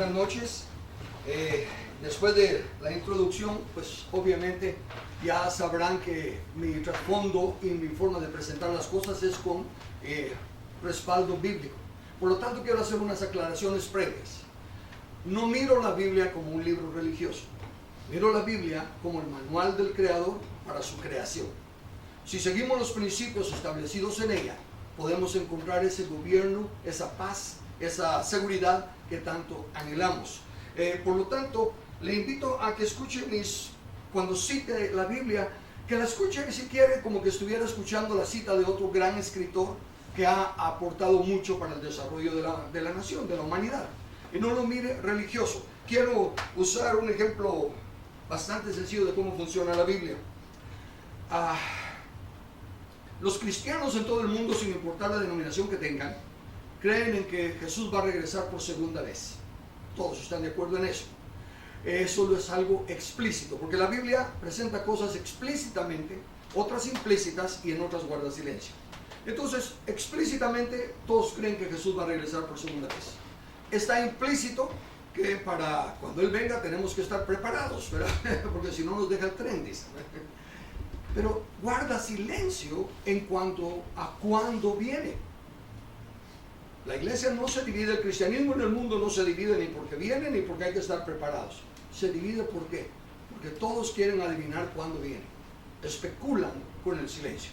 buenas noches. Después de la introducción, pues obviamente ya sabrán que mi trasfondo y mi forma de presentar las cosas es con respaldo bíblico. Por lo tanto, quiero hacer unas aclaraciones previas. No miro la Biblia como un libro religioso. Miro la Biblia como el manual del Creador para su creación. Si seguimos los principios establecidos en ella, podemos encontrar ese gobierno, esa paz, esa seguridad que tanto anhelamos. Por lo tanto, le invito a que escuche cuando cite la Biblia, que la escuche si quiere como que estuviera escuchando la cita de otro gran escritor que ha aportado mucho para el desarrollo de la nación, de la humanidad. Y no lo mire religioso. Quiero usar un ejemplo bastante sencillo de cómo funciona la Biblia. Los cristianos en todo el mundo, sin importar la denominación que tengan, creen en que Jesús va a regresar por segunda vez. Todos están de acuerdo en eso. Eso es algo explícito, porque la Biblia presenta cosas explícitamente, otras implícitas y en otras guarda silencio. Entonces, explícitamente todos creen que Jesús va a regresar por segunda vez. Está implícito que para cuando Él venga tenemos que estar preparados, ¿verdad? Porque si no nos deja el tren, dice. Pero guarda silencio en cuanto a cuándo viene. La iglesia no se divide, el cristianismo en el mundo no se divide ni porque viene ni porque hay que estar preparados. Se divide ¿por qué? Porque todos quieren adivinar cuándo viene. Especulan con el silencio.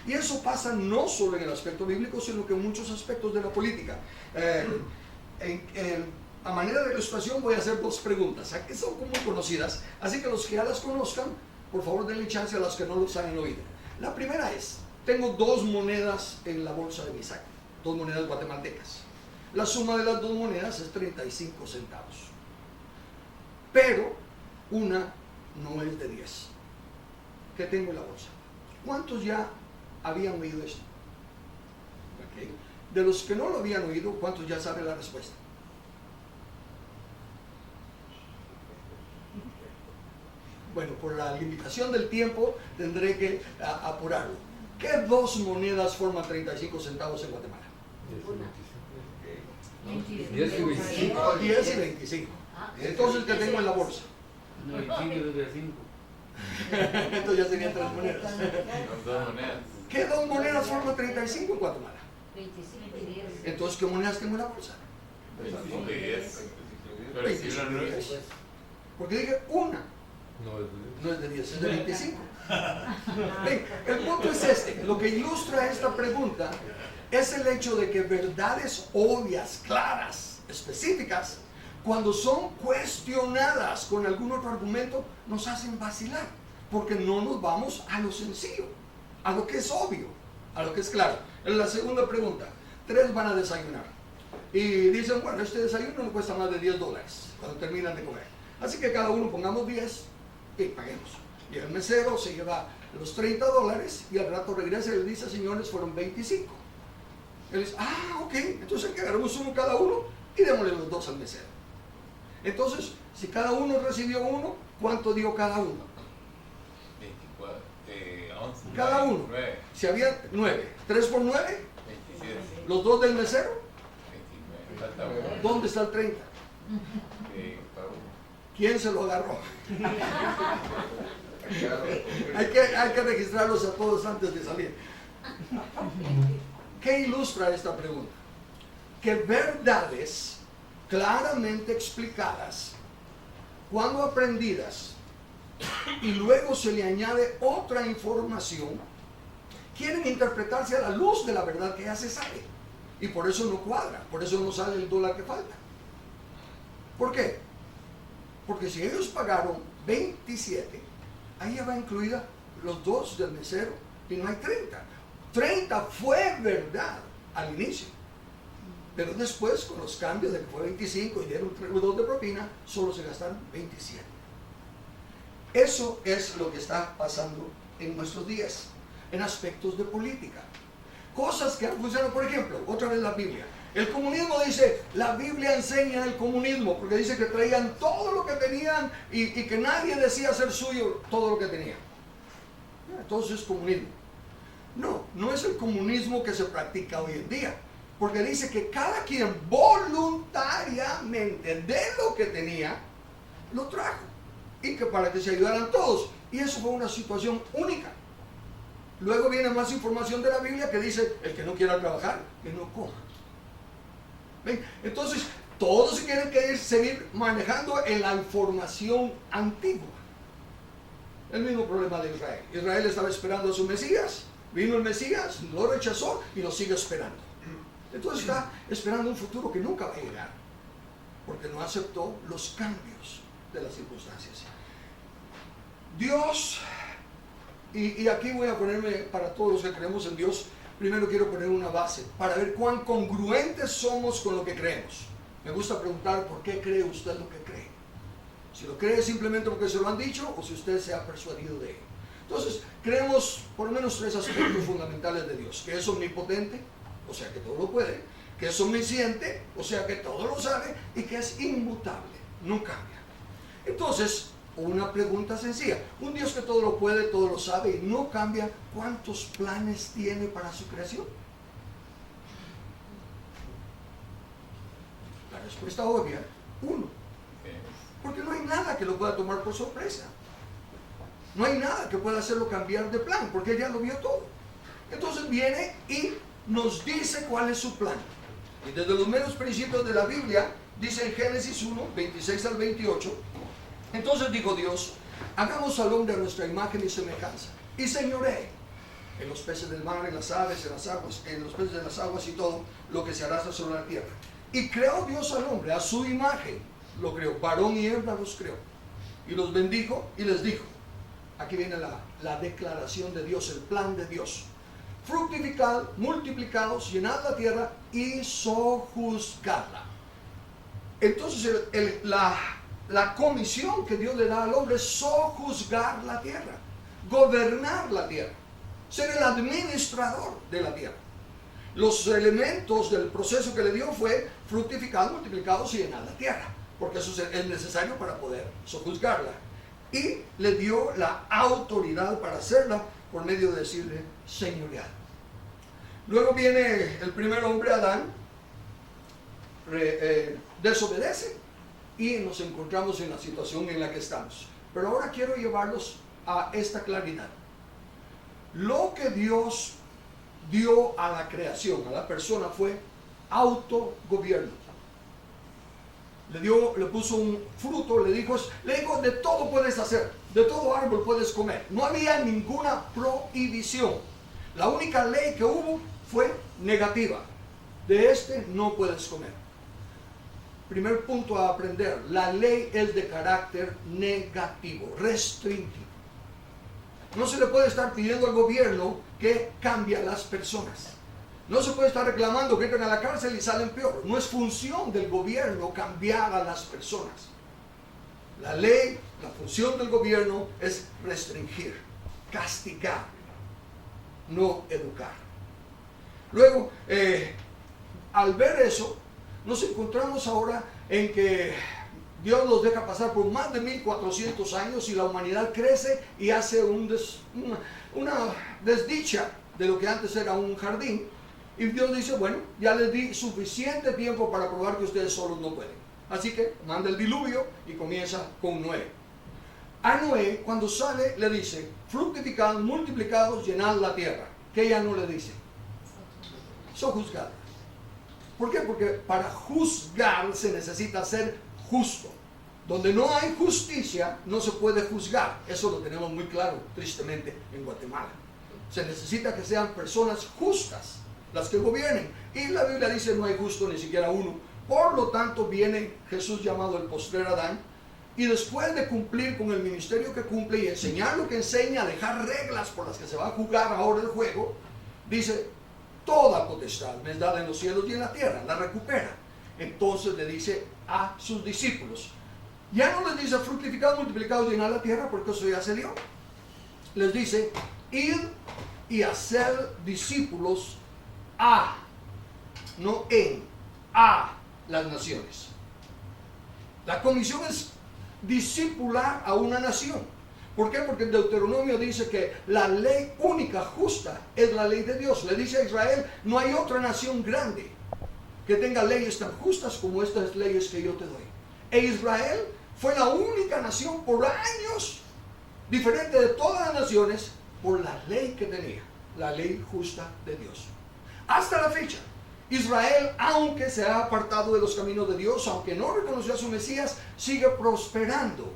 Y eso pasa no solo en el aspecto bíblico, sino que en muchos aspectos de la política. A manera de ilustración voy a hacer dos preguntas, que son muy conocidas, así que los que ya las conozcan, por favor denle chance a los que no los hayan oído. La primera es, tengo dos monedas en la bolsa de mi saco, dos monedas guatemaltecas. La suma de las dos monedas es 35 centavos. Pero una no es de 10. ¿Qué tengo en la bolsa? ¿Cuántos ya habían oído esto? Okay. De los que no lo habían oído, ¿cuántos ya saben la respuesta? Bueno, por la limitación del tiempo tendré que apurarlo. ¿Qué dos monedas forman 35 centavos en Guatemala? 10 y 25. 10 y 25. Entonces, ¿qué tengo en la bolsa? 95 y 5. Entonces ya serían tres monedas. Dos monedas. ¿Qué dos monedas forman 35 en Guatemala? 25 y 10. Entonces, ¿qué monedas tengo en la bolsa? 25 y 10. Pero si 25 no y 10. Porque dije una. No es de 10, es de 25. Ven, el punto es este. Lo que ilustra esta pregunta es el hecho de que verdades obvias, claras, específicas, cuando son cuestionadas con algún otro argumento, nos hacen vacilar, porque no nos vamos a lo sencillo, a lo que es obvio, a lo que es claro. En la segunda pregunta, 3 van a desayunar y dicen, bueno, este desayuno no cuesta más de $10 cuando terminan de comer, así que cada uno pongamos 10 y paguemos. Y el mesero se lleva los $30 y al rato regresa y le dice, señores, fueron 25. Él dice, ok, entonces hay que agarramos uno cada uno y démosle los 2 al mesero. Entonces, si cada uno recibió uno, ¿cuánto dio cada uno? 24, 11. Cada uno. 9. Si había 9, 3 por 9, 27. los 2 del mesero, 29. Falta uno. ¿dónde está el 30? Para uno. ¿Quién se lo agarró? hay que registrarlos a todos antes de salir. ¿Qué ilustra esta pregunta? Que verdades claramente explicadas, cuando aprendidas y luego se le añade otra información, quieren interpretarse a la luz de la verdad que ya se sabe, y por eso no cuadra, por eso no sale el dólar que falta. ¿Por qué? Porque si ellos pagaron 27, ahí ya va incluida los 2 del mesero y no hay 30. 30 fue verdad al inicio, pero después con los cambios de que fue 25 y dieron 2 de propina, solo se gastaron 27. Eso es lo que está pasando en nuestros días, en aspectos de política. Cosas que han funcionado, por ejemplo, otra vez la Biblia. El comunismo dice, la Biblia enseña el comunismo, porque dice que traían todo lo que tenían y que nadie decía ser suyo todo lo que tenían. Entonces es comunismo. No, no es el comunismo que se practica hoy en día. Porque dice que cada quien voluntariamente de lo que tenía, lo trajo. Y que para que se ayudaran todos. Y eso fue una situación única. Luego viene más información de la Biblia que dice, el que no quiera trabajar, que no coma. ¿Ven? Entonces, todos se quieren seguir manejando en la información antigua. El mismo problema de Israel. Israel estaba esperando a su Mesías, vino el Mesías, lo rechazó y lo sigue esperando. Entonces está esperando un futuro que nunca va a llegar, porque no aceptó los cambios de las circunstancias. Dios, y aquí voy a ponerme, para todos los que creemos en Dios, primero quiero poner una base, para ver cuán congruentes somos con lo que creemos. Me gusta preguntar, ¿por qué cree usted lo que cree? Si lo cree simplemente porque se lo han dicho, o si usted se ha persuadido de ello. Entonces, creemos por lo menos 3 aspectos fundamentales de Dios: que es omnipotente, o sea que todo lo puede; que es omnisciente, o sea que todo lo sabe; y que es inmutable, no cambia. Entonces, una pregunta sencilla: un Dios que todo lo puede, todo lo sabe y no cambia, ¿cuántos planes tiene para su creación? La respuesta obvia: 1. Porque no hay nada que lo pueda tomar por sorpresa. No hay nada que pueda hacerlo cambiar de plan, porque Él ya lo vio todo. Entonces viene y nos dice cuál es su plan. Y desde los meros principios de la Biblia, dice en Génesis 1, 26 al 28, entonces dijo Dios: hagamos al hombre a nuestra imagen y semejanza, y señoree en los peces del mar, en las aves, en las aguas, en los peces de las aguas y todo lo que se arrastra sobre la tierra. Y creó Dios al hombre a su imagen, lo creó, varón y hembra los creó, y los bendijo y les dijo. Aquí viene la declaración de Dios, el plan de Dios: fructificad, multiplicaos, llenad la tierra y sojuzgadla. Entonces la comisión que Dios le da al hombre es sojuzgar la tierra, gobernar la tierra, ser el administrador de la tierra. Los elementos del proceso que le dio fue fructificar, multiplicados y llenar la tierra, porque eso es necesario para poder sojuzgarla. Y le dio la autoridad para hacerla por medio de decirle señorial. Luego viene el primer hombre, Adán, desobedece y nos encontramos en la situación en la que estamos. Pero ahora quiero llevarlos a esta claridad. Lo que Dios dio a la creación, a la persona, fue autogobierno. Le puso un fruto, le dijo, de todo puedes hacer, de todo árbol puedes comer. No había ninguna prohibición. La única ley que hubo fue negativa: de este no puedes comer. Primer punto a aprender: la ley es de carácter negativo, restringido. No se le puede estar pidiendo al gobierno que cambie a las personas. No se puede estar reclamando que entren a la cárcel y salen peor. No es función del gobierno cambiar a las personas. La ley, la función del gobierno es restringir, castigar, no educar. Luego, al ver eso, nos encontramos ahora en que Dios los deja pasar por más de 1400 años y la humanidad crece y hace una desdicha de lo que antes era un jardín. Y Dios dice: bueno, ya les di suficiente tiempo para probar que ustedes solos no pueden. Así que manda el diluvio y comienza con Noé. A Noé, cuando sale, le dice: fructificad, multiplicados, llenad la tierra. ¿Qué ella no le dice? Sojuzgad. ¿Por qué? Porque para juzgar se necesita ser justo. Donde no hay justicia, no se puede juzgar. Eso lo tenemos muy claro, tristemente, en Guatemala. Se necesita que sean personas justas las que gobiernen. Y la Biblia dice: no hay justo ni siquiera uno. Por lo tanto, viene Jesús, llamado el postrer Adán, y después de cumplir con el ministerio que cumple y enseñar lo que enseña, dejar reglas por las que se va a jugar ahora el juego, dice: toda potestad me es dada en los cielos y en la tierra. La recupera. Entonces le dice a sus discípulos, ya no les dice fructificad, multiplicad, llenad la tierra, porque eso ya se dio. Les dice: id y hacer discípulos no a las naciones. La comisión es discipular a una nación. ¿Por qué? Porque el Deuteronomio dice que la ley única, justa, es la ley de Dios. Le dice a Israel: no hay otra nación grande que tenga leyes tan justas como estas leyes que yo te doy. E Israel fue la única nación por años, diferente de todas las naciones, por la ley que tenía, la ley justa de Dios. Hasta la fecha, Israel, aunque se ha apartado de los caminos de Dios, aunque no reconoció a su Mesías, sigue prosperando.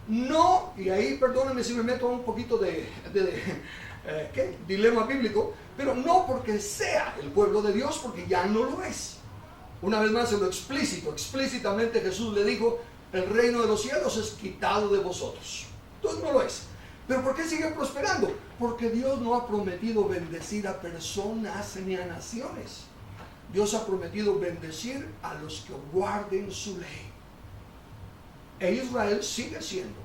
No, y ahí perdónenme si me meto un poquito de dilema bíblico, pero no porque sea el pueblo de Dios, porque ya no lo es. Una vez más en lo explícitamente Jesús le dijo, el reino de los cielos es quitado de vosotros. Entonces no lo es. ¿Pero por qué sigue prosperando? Porque Dios no ha prometido bendecir a personas ni a naciones. Dios ha prometido bendecir a los que guarden su ley. E Israel sigue siendo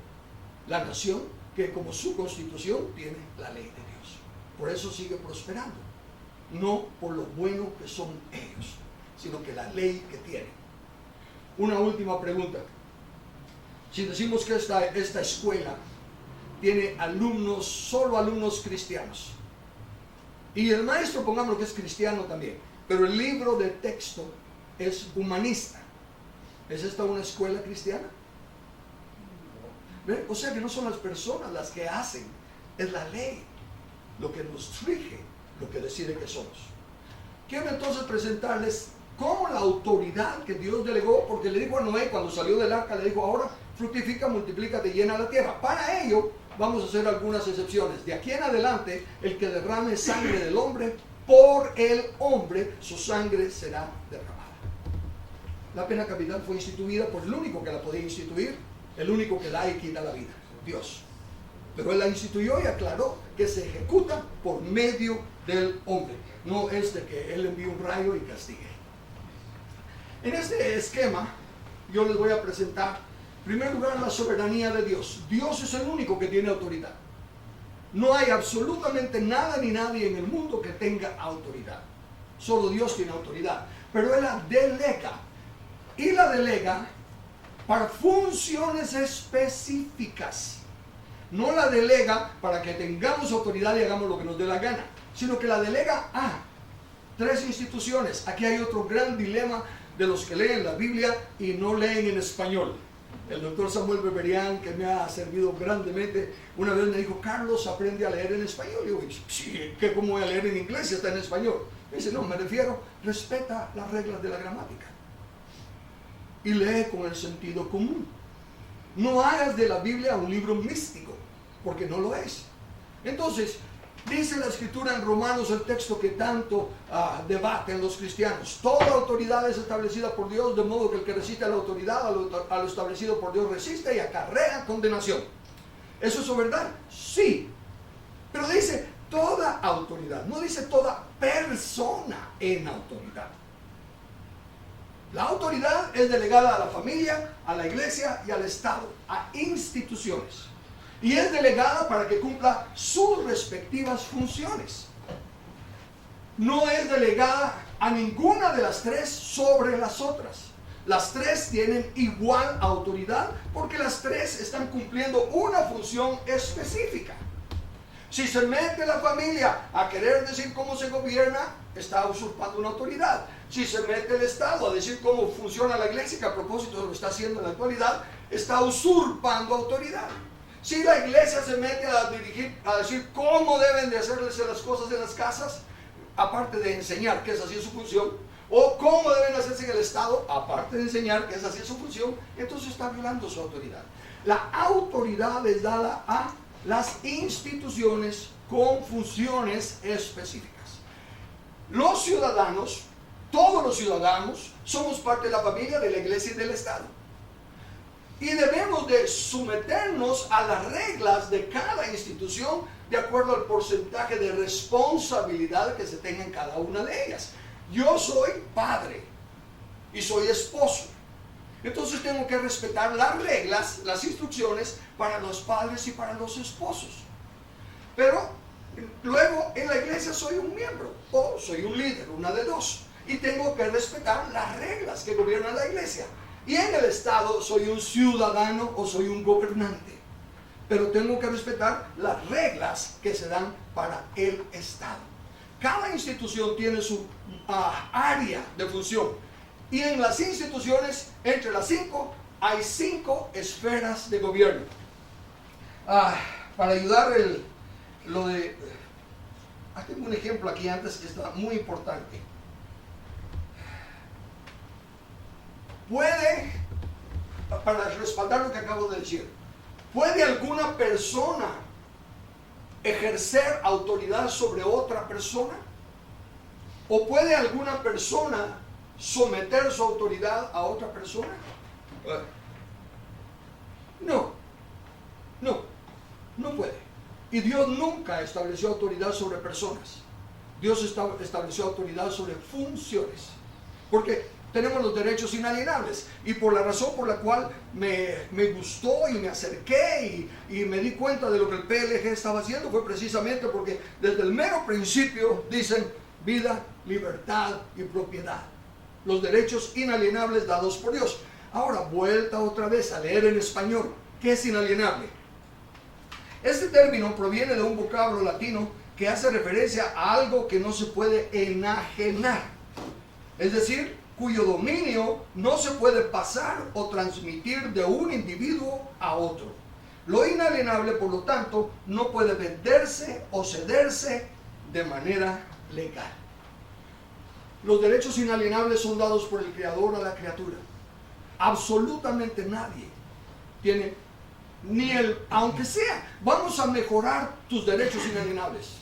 la nación que como su constitución tiene la ley de Dios. Por eso sigue prosperando. No por lo bueno que son ellos, sino que la ley que tienen. Una última pregunta. Si decimos que esta escuela tiene alumnos, solo alumnos cristianos, y el maestro, pongámoslo que es cristiano también, pero el libro de texto es humanista, ¿es esta una escuela cristiana? ¿Ven? O sea que no son las personas las que hacen, es la ley lo que nos rige, lo que decide que somos. Quiero entonces presentarles cómo la autoridad que Dios delegó, porque le dijo a Noé cuando salió del arca, le dijo, ahora fructifica, multiplícate, llena la tierra. Para ello vamos a hacer algunas excepciones. De aquí en adelante, el que derrame sangre del hombre, por el hombre su sangre será derramada. La pena capital fue instituida por el único que la podía instituir, el único que da y quita la vida, Dios. Pero Él la instituyó y aclaró que se ejecuta por medio del hombre. No es de que Él envíe un rayo y castigue. En este esquema yo les voy a presentar, en primer lugar, la soberanía de Dios. Dios es el único que tiene autoridad. No hay absolutamente nada ni nadie en el mundo que tenga autoridad. Solo Dios tiene autoridad. Pero Él la delega. Y la delega para funciones específicas. No la delega para que tengamos autoridad y hagamos lo que nos dé la gana, sino que la delega a 3 instituciones. Aquí hay otro gran dilema de los que leen la Biblia y no leen en español. El doctor Samuel Beberian, que me ha servido grandemente, una vez me dijo, Carlos, aprende a leer en español. Y yo, sí, ¿cómo voy a leer en inglés si está en español? Me dice, no, me refiero, respeta las reglas de la gramática y lee con el sentido común. No hagas de la Biblia un libro místico, porque no lo es. Entonces, dice la Escritura en Romanos, el texto que tanto debaten los cristianos, toda autoridad es establecida por Dios, de modo que el que resiste a la autoridad, a lo establecido por Dios, resiste y acarrea condenación. ¿Es eso verdad? Sí. Pero dice toda autoridad, no dice toda persona en autoridad. La autoridad es delegada a la familia, a la iglesia y al Estado, a instituciones. Y es delegada para que cumpla sus respectivas funciones. No es delegada a ninguna de las 3 sobre las otras. Las 3 tienen igual autoridad porque las 3 están cumpliendo una función específica. Si se mete la familia a querer decir cómo se gobierna, está usurpando una autoridad. Si se mete el Estado a decir cómo funciona la iglesia, que a propósito lo está haciendo en la actualidad, está usurpando autoridad. Si la iglesia se mete a decir cómo deben de hacerse las cosas en las casas, aparte de enseñar que esa sí es su función, o cómo deben hacerse en el Estado, aparte de enseñar que esa sí es su función, entonces está violando su autoridad. La autoridad es dada a las instituciones con funciones específicas. Los ciudadanos, todos los ciudadanos, somos parte de la familia, de la iglesia y del Estado. Y debemos de someternos a las reglas de cada institución de acuerdo al porcentaje de responsabilidad que se tenga en cada una de ellas. Yo soy padre y soy esposo. Entonces tengo que respetar las reglas, las instrucciones para los padres y para los esposos. Pero luego en la iglesia soy un miembro o soy un líder, una de 2. Y tengo que respetar las reglas que gobiernan la iglesia. Y en el Estado soy un ciudadano o soy un gobernante. Pero tengo que respetar las reglas que se dan para el Estado. cada institución tiene su área de función. Y en las instituciones, entre las 5, hay 5 esferas de gobierno. Para ayudar tengo un ejemplo aquí antes que está muy importante. Para respaldar lo que acabo de decir, ¿puede alguna persona ejercer autoridad sobre otra persona? ¿O puede alguna persona someter su autoridad a otra persona? No puede. Y Dios nunca estableció autoridad sobre personas. Dios estableció autoridad sobre funciones. Porque tenemos los derechos inalienables. Y por la razón por la cual me gustó y me acerqué y me di cuenta de lo que el PLG estaba haciendo fue precisamente porque desde el mero principio dicen vida, libertad y propiedad. Los derechos inalienables dados por Dios. Ahora, vuelta otra vez a leer en español. ¿Qué es inalienable? Este término proviene de un vocablo latino que hace referencia a algo que no se puede enajenar. Es decir, cuyo dominio no se puede pasar o transmitir de un individuo a otro. Lo inalienable, por lo tanto, no puede venderse o cederse de manera legal. Los derechos inalienables son dados por el Creador a la criatura. Absolutamente nadie tiene, aunque sea, vamos a mejorar tus derechos inalienables.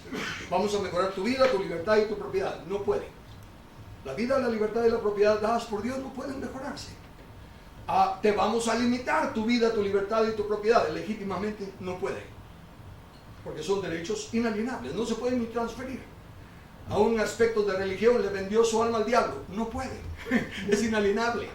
Vamos a mejorar tu vida, tu libertad y tu propiedad. No puede. La vida, la libertad y la propiedad dadas por Dios no pueden mejorarse. Te vamos a limitar tu vida, tu libertad y tu propiedad. Legítimamente no puede. Porque son derechos inalienables. No se pueden ni transferir. A un aspecto de religión le vendió su alma al diablo. No puede. Es inalienable.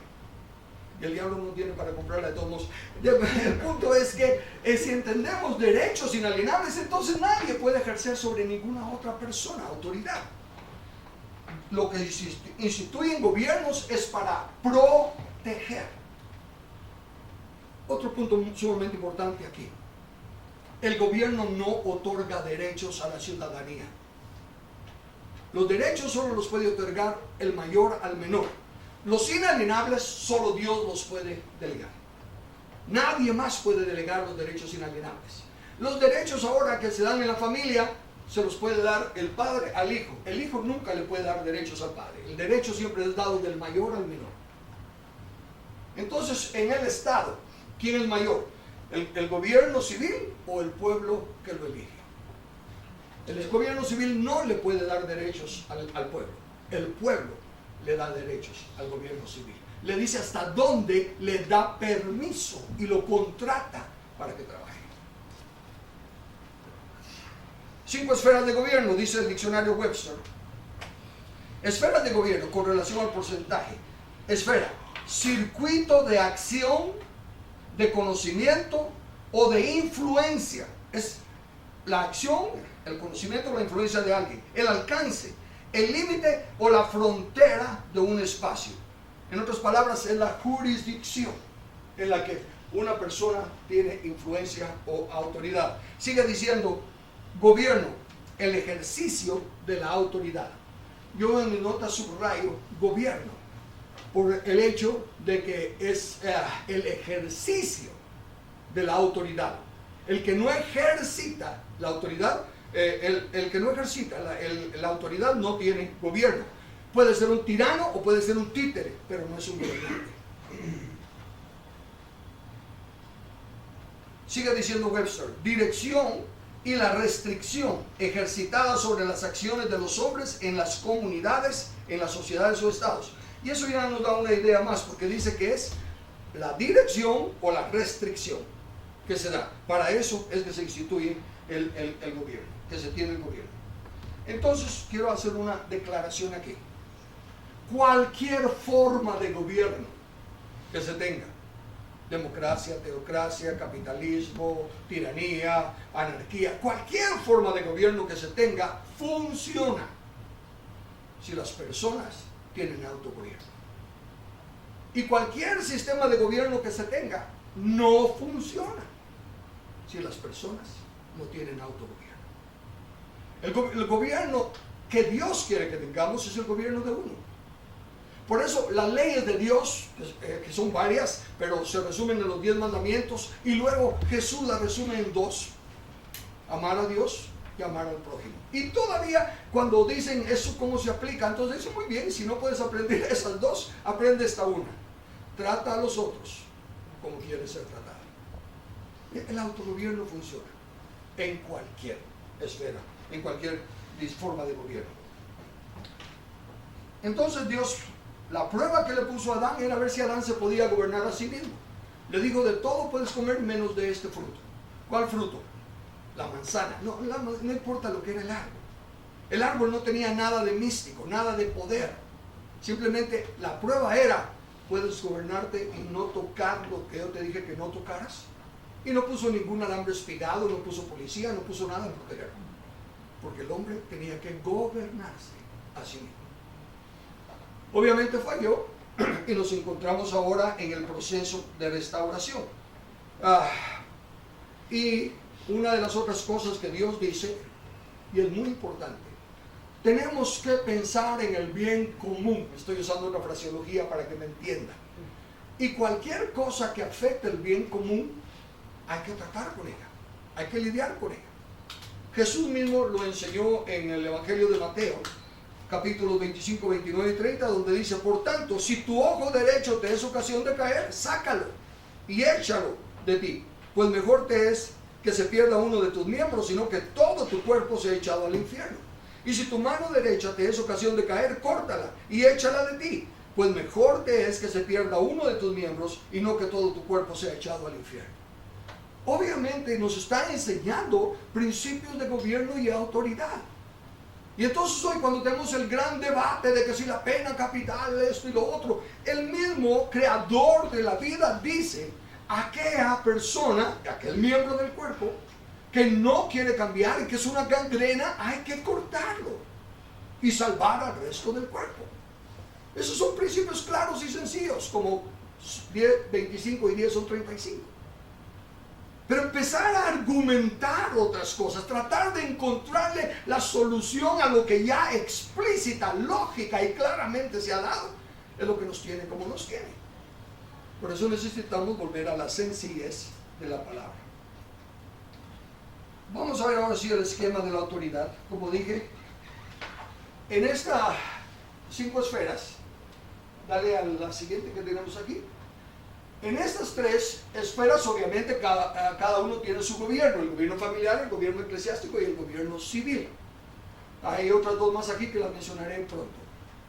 Y el diablo no tiene para comprarla de todos modos. El punto es que si entendemos derechos inalienables, entonces nadie puede ejercer sobre ninguna otra persona autoridad. Lo que instituyen gobiernos es para proteger. Otro punto sumamente importante aquí. El gobierno no otorga derechos a la ciudadanía. Los derechos solo los puede otorgar el mayor al menor. Los inalienables solo Dios los puede delegar. Nadie más puede delegar los derechos inalienables. Los derechos ahora que se dan en la familia se los puede dar el padre al hijo. El hijo nunca le puede dar derechos al padre. El derecho siempre es dado del mayor al menor. Entonces, en el Estado, ¿quién es mayor? ¿El gobierno civil o el pueblo que lo elige? El gobierno civil no le puede dar derechos al pueblo. El pueblo le da derechos al gobierno civil. Le dice hasta dónde le da permiso y lo contrata para que trabaje. 5 esferas de gobierno, dice el diccionario Webster. Esferas de gobierno con relación al porcentaje. Esfera, circuito de acción, de conocimiento o de influencia. Es la acción, el conocimiento o la influencia de alguien. El alcance, el límite o la frontera de un espacio. En otras palabras, es la jurisdicción en la que una persona tiene influencia o autoridad. Sigue diciendo, gobierno, el ejercicio de la autoridad. Yo en mi nota subrayo gobierno por el hecho de que es el ejercicio de la autoridad. El que no ejercita la autoridad, el que no ejercita la autoridad no tiene gobierno. Puede ser un tirano o puede ser un títere, pero no es un gobernante. Sigue diciendo Webster, dirección y la restricción ejercitada sobre las acciones de los hombres en las comunidades, en las sociedades o estados. Y eso ya nos da una idea más, porque dice que es la dirección o la restricción que se da. Para eso es que se instituye el gobierno, que se tiene el gobierno. Entonces, quiero hacer una declaración aquí. Cualquier forma de gobierno que se tenga, democracia, teocracia, capitalismo, tiranía, anarquía, cualquier forma de gobierno que se tenga, funciona si las personas tienen autogobierno. Y cualquier sistema de gobierno que se tenga, no funciona si las personas no tienen autogobierno. El gobierno que Dios quiere que tengamos es el gobierno de uno. Por eso las leyes de Dios, que son varias, pero se resumen en los 10 mandamientos, y luego Jesús las resume en 2: amar a Dios y amar al prójimo. Y todavía cuando dicen eso cómo se aplica, entonces dicen, muy bien, si no puedes aprender esas 2, aprende esta una: trata a los otros como quieres ser tratado. El autogobierno funciona en cualquier esfera, en cualquier forma de gobierno. Entonces Dios, la prueba que le puso a Adán era ver si Adán se podía gobernar a sí mismo. Le dijo, de todo puedes comer menos de este fruto. ¿Cuál fruto? La manzana. No importa lo que era el árbol. El árbol no tenía nada de místico, nada de poder. Simplemente la prueba era, puedes gobernarte y no tocar lo que yo te dije que no tocaras. Y no puso ningún alambre espigado, no puso policía, no puso nada en proteger. Porque el hombre tenía que gobernarse a sí mismo. Obviamente falló y nos encontramos ahora en el proceso de restauración. Y una de las otras cosas que Dios dice, y es muy importante, tenemos que pensar en el bien común. Estoy usando una fraseología para que me entiendan. Y cualquier cosa que afecte el bien común, hay que tratar con ella, hay que lidiar con ella. Jesús mismo lo enseñó en el Evangelio de Mateo, capítulos 25, 29 y 30, donde dice, por tanto, si tu ojo derecho te es ocasión de caer, sácalo y échalo de ti, pues mejor te es que se pierda uno de tus miembros, sino que todo tu cuerpo sea echado al infierno. Y si tu mano derecha te es ocasión de caer, córtala y échala de ti, pues mejor te es que se pierda uno de tus miembros y no que todo tu cuerpo sea echado al infierno. Obviamente nos está enseñando principios de gobierno y autoridad. Y entonces hoy, cuando tenemos el gran debate de que si la pena capital, esto y lo otro, el mismo creador de la vida dice, aquella persona, aquel miembro del cuerpo que no quiere cambiar y que es una gangrena, hay que cortarlo y salvar al resto del cuerpo. Esos son principios claros y sencillos, como 10, 25 y 10 son 35. Pero empezar a argumentar otras cosas, tratar de encontrarle la solución a lo que ya explícita, lógica y claramente se ha dado, es lo que nos tiene como nos tiene. Por eso necesitamos volver a la sencillez de la palabra. Vamos a ver ahora sí el esquema de la autoridad. Como dije, en estas 5 esferas, dale a la siguiente que tenemos aquí. En estas 3 esferas, obviamente, cada uno tiene su gobierno: el gobierno familiar, el gobierno eclesiástico y el gobierno civil. Hay otras 2 más aquí que las mencionaré pronto.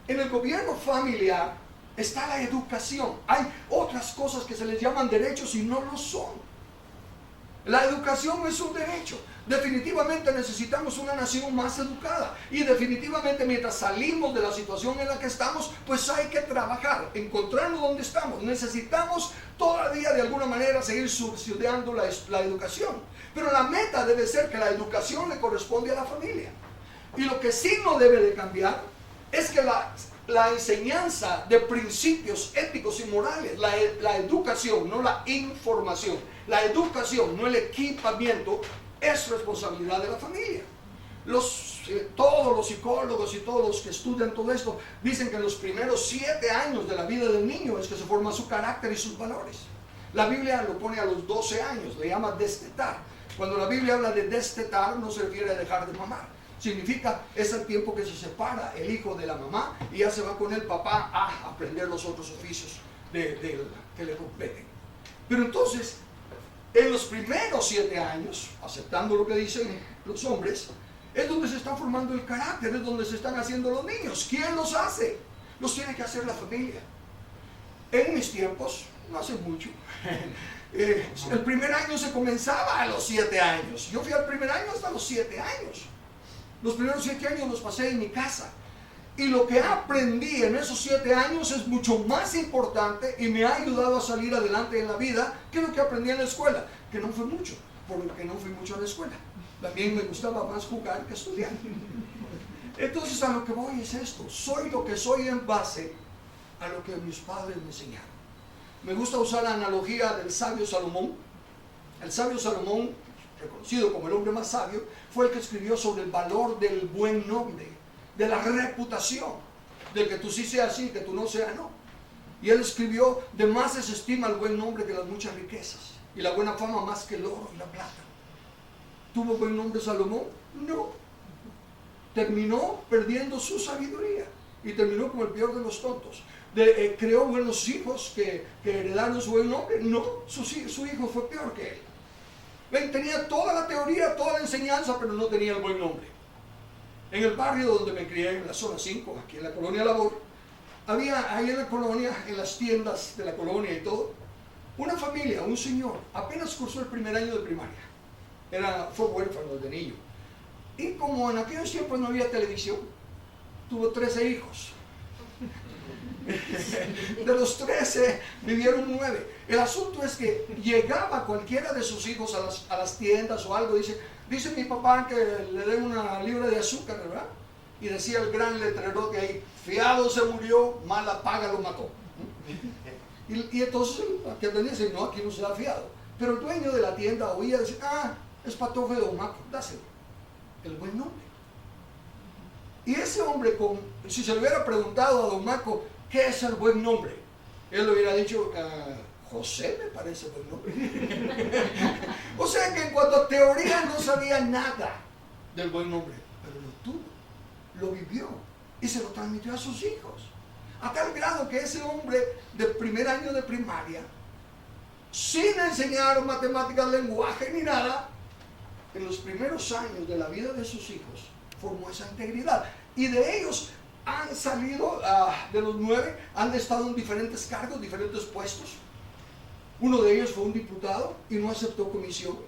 En el gobierno familiar está la educación. Hay otras cosas que se les llaman derechos y no lo son. La educación es un derecho. Definitivamente necesitamos una nación más educada. Y definitivamente mientras salimos de la situación en la que estamos, pues hay que trabajar, encontrarnos donde estamos. Necesitamos todavía de alguna manera seguir subsidiando la educación. Pero la meta debe ser que la educación le corresponde a la familia. Y lo que sí no debe de cambiar es que la enseñanza de principios éticos y morales, la educación, no la información, la educación, no el equipamiento, es responsabilidad de la familia. Todos los psicólogos y todos los que estudian todo esto dicen que en los primeros 7 años de la vida del niño es que se forma su carácter y sus valores. La Biblia lo pone a los 12 años, le llama destetar. Cuando la Biblia habla de destetar, no se refiere a dejar de mamar. Significa, es el tiempo que se separa el hijo de la mamá y ya se va con el papá a aprender los otros oficios que le competen. Pero entonces, en los primeros 7 años, aceptando lo que dicen los hombres, es donde se está formando el carácter, es donde se están haciendo los niños. ¿Quién los hace? Los tiene que hacer la familia. En mis tiempos, no hace mucho, el primer año se comenzaba a los 7 años. Yo fui al primer año hasta los 7 años. Los primeros 7 años los pasé en mi casa. Y lo que aprendí en esos 7 años es mucho más importante y me ha ayudado a salir adelante en la vida que lo que aprendí en la escuela, que no fue mucho, porque no fui mucho a la escuela. También me gustaba más jugar que estudiar. Entonces a lo que voy es esto: soy lo que soy en base a lo que mis padres me enseñaron. Me gusta usar la analogía del sabio Salomón. El sabio Salomón, reconocido como el hombre más sabio, fue el que escribió sobre el valor del buen nombre. de la reputación, de que tú sí seas sí, que tú no seas no. Y él escribió: de más se estima el buen nombre que las muchas riquezas, y la buena fama más que el oro y la plata. ¿Tuvo buen nombre Salomón? No. Terminó perdiendo su sabiduría y terminó como el peor de los tontos. ¿Creó buenos hijos que heredaron su buen nombre? No, su hijo fue peor que él. Ven, tenía toda la teoría, toda la enseñanza, pero no tenía el buen nombre. En el barrio donde me crié, en la zona 5, aquí en la colonia Labor, había ahí en la colonia, en las tiendas de la colonia y todo, una familia, un señor, apenas cursó el primer año de primaria. Fue huérfano desde niño. Y como en aquellos tiempos no había televisión, tuvo 13 hijos. De los 13 vivieron 9. El asunto es que llegaba cualquiera de sus hijos a las tiendas o algo, dice mi papá que le den una libra de azúcar, ¿verdad? Y decía el gran letrero que ahí: fiado se murió, mala paga lo mató. Y entonces que dice: no, aquí no se da fiado. Pero el dueño de la tienda oía decir: es patojo de Don Maco, dáselo. El buen nombre. Y ese hombre, si se le hubiera preguntado a Don Maco qué es el buen nombre, él le hubiera dicho: José me parece buen nombre. O sea que en cuanto a teoría no sabía nada del buen nombre, pero lo tuvo, lo vivió y se lo transmitió a sus hijos, a tal grado que ese hombre de primer año de primaria, sin enseñar matemáticas, lenguaje ni nada, en los primeros años de la vida de sus hijos formó esa integridad. Y de ellos han salido, de los 9, han estado en diferentes cargos, diferentes puestos. Uno de ellos fue un diputado y no aceptó comisión.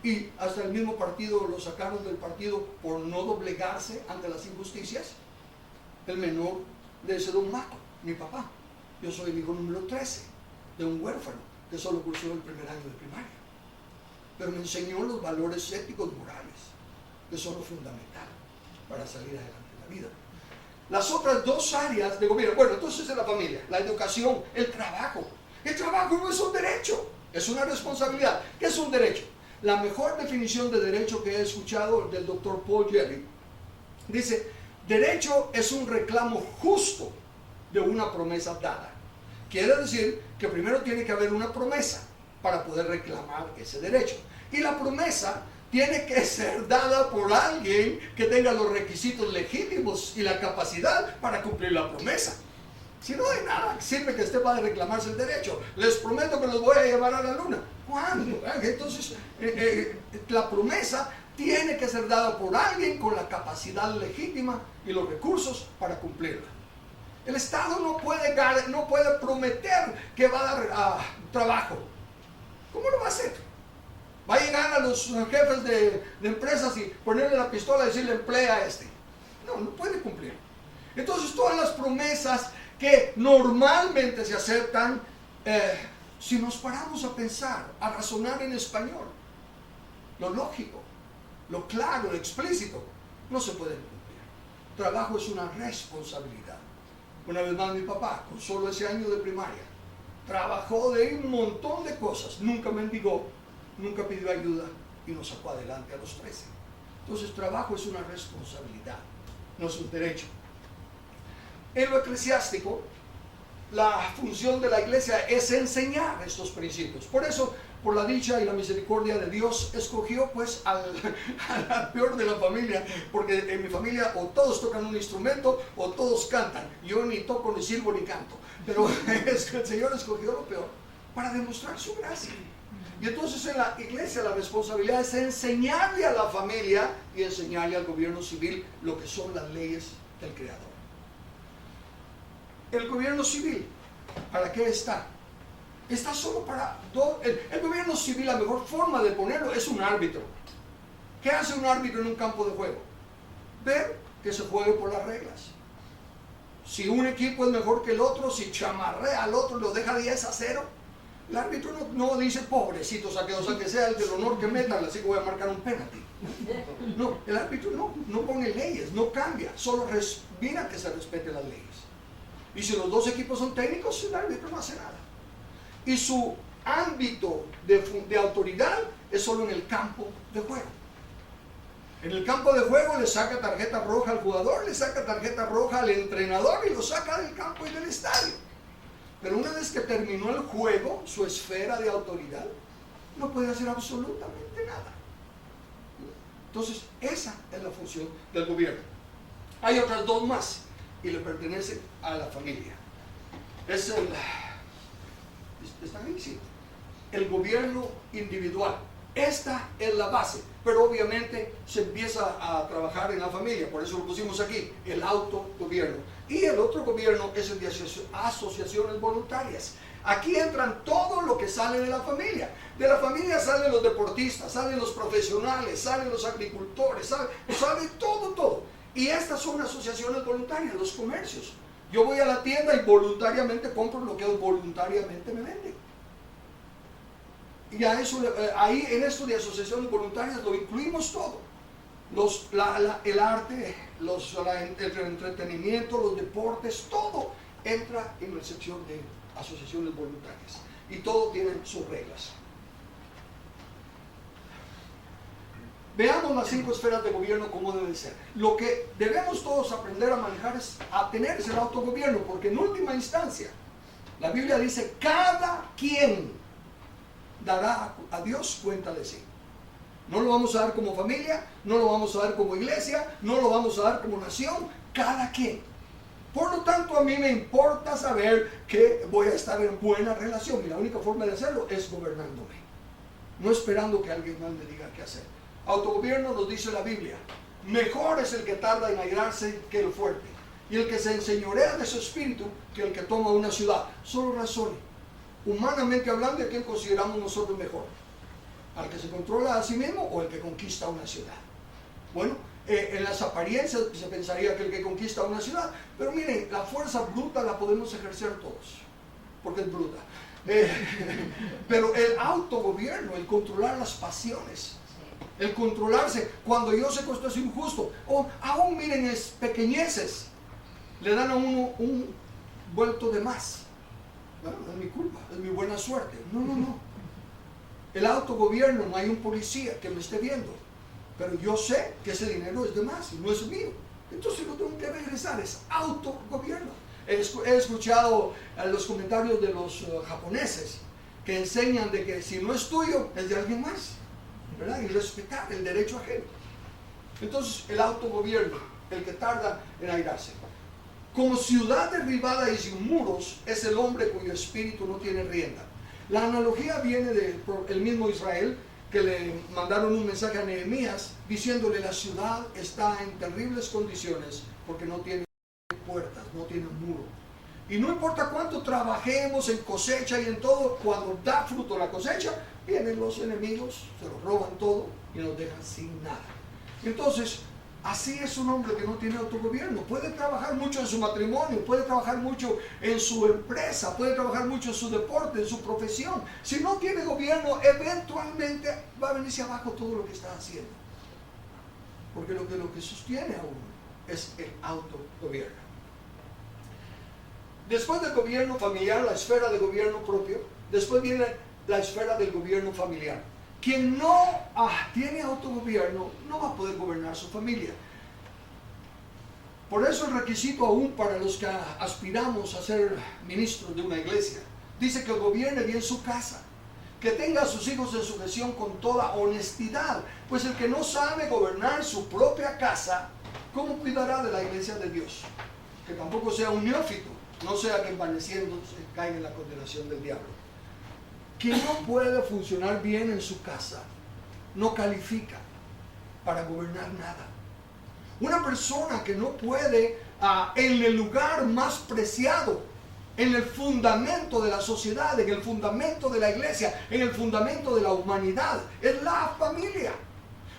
Y hasta el mismo partido lo sacaron del partido por no doblegarse ante las injusticias. El menor de ese Don Maco, mi papá. Yo soy el hijo número 13 de un huérfano que solo cursó el primer año de primaria. Pero me enseñó los valores éticos morales, que son lo fundamental para salir adelante en la vida. Las otras 2 áreas de gobierno, bueno, entonces es la familia, la educación, el trabajo. El trabajo no es un derecho, es una responsabilidad. ¿Qué es un derecho? La mejor definición de derecho que he escuchado del doctor Paul Jerry dice: derecho es un reclamo justo de una promesa dada. Quiere decir que primero tiene que haber una promesa para poder reclamar ese derecho. Y la promesa tiene que ser dada por alguien que tenga los requisitos legítimos y la capacidad para cumplir la promesa. Si no hay nada, sirve que esté para reclamarse el derecho. Les prometo que los voy a llevar a la luna. ¿Cuándo? Entonces, la promesa tiene que ser dada por alguien con la capacidad legítima y los recursos para cumplirla. El Estado no puede prometer que va a dar trabajo. ¿Cómo lo va a hacer? ¿Va a llegar a los jefes de empresas y ponerle la pistola y decirle: emplea a este? No puede cumplir. Entonces, todas las promesas que normalmente se aceptan, si nos paramos a pensar, a razonar en español, lo lógico, lo claro, lo explícito, no se pueden cumplir. Trabajo es una responsabilidad. Una vez más, mi papá, con solo ese año de primaria, trabajó de un montón de cosas, nunca mendigó, nunca pidió ayuda y nos sacó adelante a los 13. Entonces, trabajo es una responsabilidad, no es un derecho. En lo eclesiástico, la función de la iglesia es enseñar estos principios. Por eso, por la dicha y la misericordia de Dios, escogió pues al peor de la familia, porque en mi familia o todos tocan un instrumento o todos cantan. Yo ni toco, ni sirvo, ni canto. Pero es que el Señor escogió lo peor para demostrar su gracia. Y entonces en la iglesia la responsabilidad es enseñarle a la familia y enseñarle al gobierno civil lo que son las leyes del Creador. El gobierno civil, ¿para qué está? Está solo para... El gobierno civil, la mejor forma de ponerlo es un árbitro. ¿Qué hace un árbitro en un campo de juego? Ver que se juegue por las reglas. Si un equipo es mejor que el otro, si chamarrea al otro, lo deja 10-0, el árbitro no dice: pobrecitos aquellos, que sea el del honor que metan, así que voy a marcar un penalti. No, el árbitro no pone leyes, no cambia, solo mira que se respeten las leyes. Y si los dos equipos son técnicos, el árbitro no hace nada. Y su ámbito de autoridad es solo en el campo de juego. En el campo de juego le saca tarjeta roja al jugador, le saca tarjeta roja al entrenador y lo saca del campo y del estadio. Pero una vez que terminó el juego, su esfera de autoridad, no puede hacer absolutamente nada. Entonces, esa es la función del gobierno. Hay otras dos más y le pertenecen a la familia. ¿Están ahí? Sí. El gobierno individual. Esta es la base, pero obviamente se empieza a trabajar en la familia, por eso lo pusimos aquí, el autogobierno. Y el otro gobierno es el de asociaciones voluntarias. Aquí entran todo lo que sale de la familia. De la familia salen los deportistas, salen los profesionales, salen los agricultores, sale todo. Y estas son asociaciones voluntarias, los comercios. Yo voy a la tienda y voluntariamente compro lo que voluntariamente me venden. Y a eso, ahí en esto de asociaciones voluntarias lo incluimos todo. El arte, el entretenimiento, los deportes, todo entra en la sección de asociaciones voluntarias. Y todo tiene sus reglas. Veamos las 5 esferas de gobierno como deben ser. Lo que debemos todos aprender a manejar a tener es el autogobierno, porque en última instancia, la Biblia dice, cada quien dará a Dios cuenta de sí. No lo vamos a dar como familia, no lo vamos a dar como iglesia, no lo vamos a dar como nación, cada quien. Por lo tanto, a mí me importa saber que voy a estar en buena relación y la única forma de hacerlo es gobernándome, no esperando que alguien más me diga qué hacer. Autogobierno nos dice la Biblia, mejor es el que tarda en airarse que el fuerte, y el que se enseñorea de su espíritu que el que toma una ciudad. Solo razone. Humanamente hablando, ¿a quién consideramos nosotros mejor? ¿Al que se controla a sí mismo o el que conquista una ciudad? Bueno, en las apariencias se pensaría que el que conquista una ciudad, pero miren, la fuerza bruta la podemos ejercer todos, porque es bruta. Pero el autogobierno, el controlar las pasiones, el controlarse cuando yo sé que esto es injusto, o aún miren, es pequeñeces, le dan a uno un vuelto de más. Bueno, no es mi culpa, es mi buena suerte. No. El autogobierno, no hay un policía que me esté viendo, pero yo sé que ese dinero es de más y no es mío. Entonces lo tengo que regresar, es autogobierno. He escuchado los comentarios de los japoneses que enseñan de que si no es tuyo, es de alguien más, ¿verdad? Y respetar el derecho ajeno. Entonces el autogobierno, el que tarda en airarse. Como ciudad derribada y sin muros es el hombre cuyo espíritu no tiene rienda. La analogía viene del mismo Israel, que le mandaron un mensaje a Nehemías diciéndole la ciudad está en terribles condiciones porque no tiene puertas, no tiene muro. Y no importa cuánto trabajemos en cosecha y en todo, cuando da fruto la cosecha, vienen los enemigos, se lo roban todo y nos dejan sin nada. Entonces, así es un hombre que no tiene autogobierno. Puede trabajar mucho en su matrimonio, puede trabajar mucho en su empresa, puede trabajar mucho en su deporte, en su profesión. Si no tiene gobierno, eventualmente va a venirse abajo todo lo que está haciendo. Porque lo que sostiene a uno es el autogobierno. Después del gobierno familiar, la esfera de gobierno propio, después viene la esfera del gobierno familiar. Quien no tiene autogobierno no va a poder gobernar su familia. Por eso el requisito aún para los que aspiramos a ser ministros de una iglesia, dice que gobierne bien su casa, que tenga a sus hijos en sujeción con toda honestidad, pues el que no sabe gobernar su propia casa, ¿cómo cuidará de la iglesia de Dios? Que tampoco sea un neófito, no sea que envaneciéndose caiga en la condenación del diablo. Quien no puede funcionar bien en su casa, no califica para gobernar nada. Una persona que no puede, en el lugar más preciado, en el fundamento de la sociedad, en el fundamento de la iglesia, en el fundamento de la humanidad, es la familia.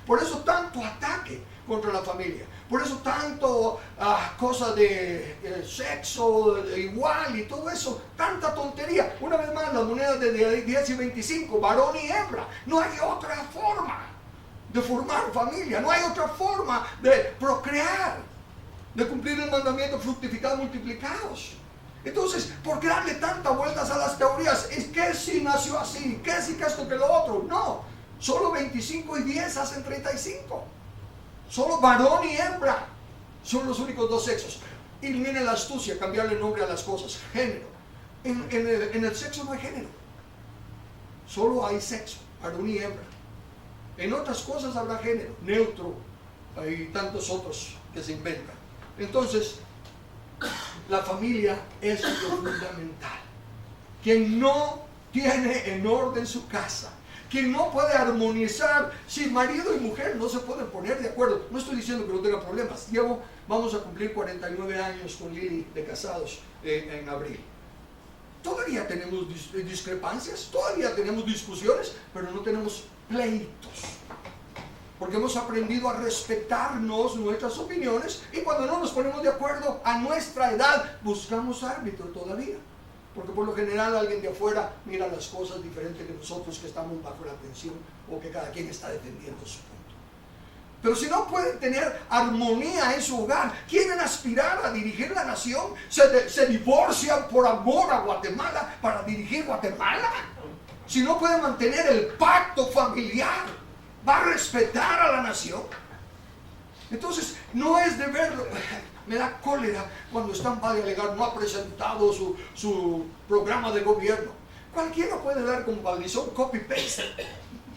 Por eso tanto ataque contra la familia. Por eso tanto cosas de sexo igual y todo eso, tanta tontería. Una vez más, las monedas de 10 y 25, varón y hembra. No hay otra forma de formar familia, no hay otra forma de procrear, de cumplir el mandamiento fructificados, multiplicados. Entonces, ¿por qué darle tantas vueltas a las teorías? Es que si nació así, que si que esto, que lo otro. No, solo 25 y 10 hacen 35. Solo varón y hembra son los únicos dos sexos. Y miren la astucia, cambiarle nombre a las cosas. Género. En el sexo no hay género. Solo hay sexo, varón y hembra. En otras cosas habrá género, neutro. Hay tantos otros que se inventan. Entonces, la familia es lo fundamental. Quien no tiene en orden su casa, quien no puede armonizar, si marido y mujer no se pueden poner de acuerdo. No estoy diciendo que no tenga problemas. Vamos a cumplir 49 años con Lili de casados en abril. Todavía tenemos discrepancias, todavía tenemos discusiones, pero no tenemos pleitos. Porque hemos aprendido a respetarnos nuestras opiniones, y cuando no nos ponemos de acuerdo a nuestra edad, buscamos árbitro todavía. Porque por lo general alguien de afuera mira las cosas diferente que nosotros que estamos bajo la tensión, o que cada quien está defendiendo su punto. Pero si no pueden tener armonía en su hogar, quieren aspirar a dirigir la nación, se divorcian por amor a Guatemala para dirigir Guatemala. Si no pueden mantener el pacto familiar, ¿va a respetar a la nación? Entonces, no es de verlo. Me da cólera cuando están para alegar no ha presentado su programa de gobierno. Cualquiera puede dar con Valdizón copy-paste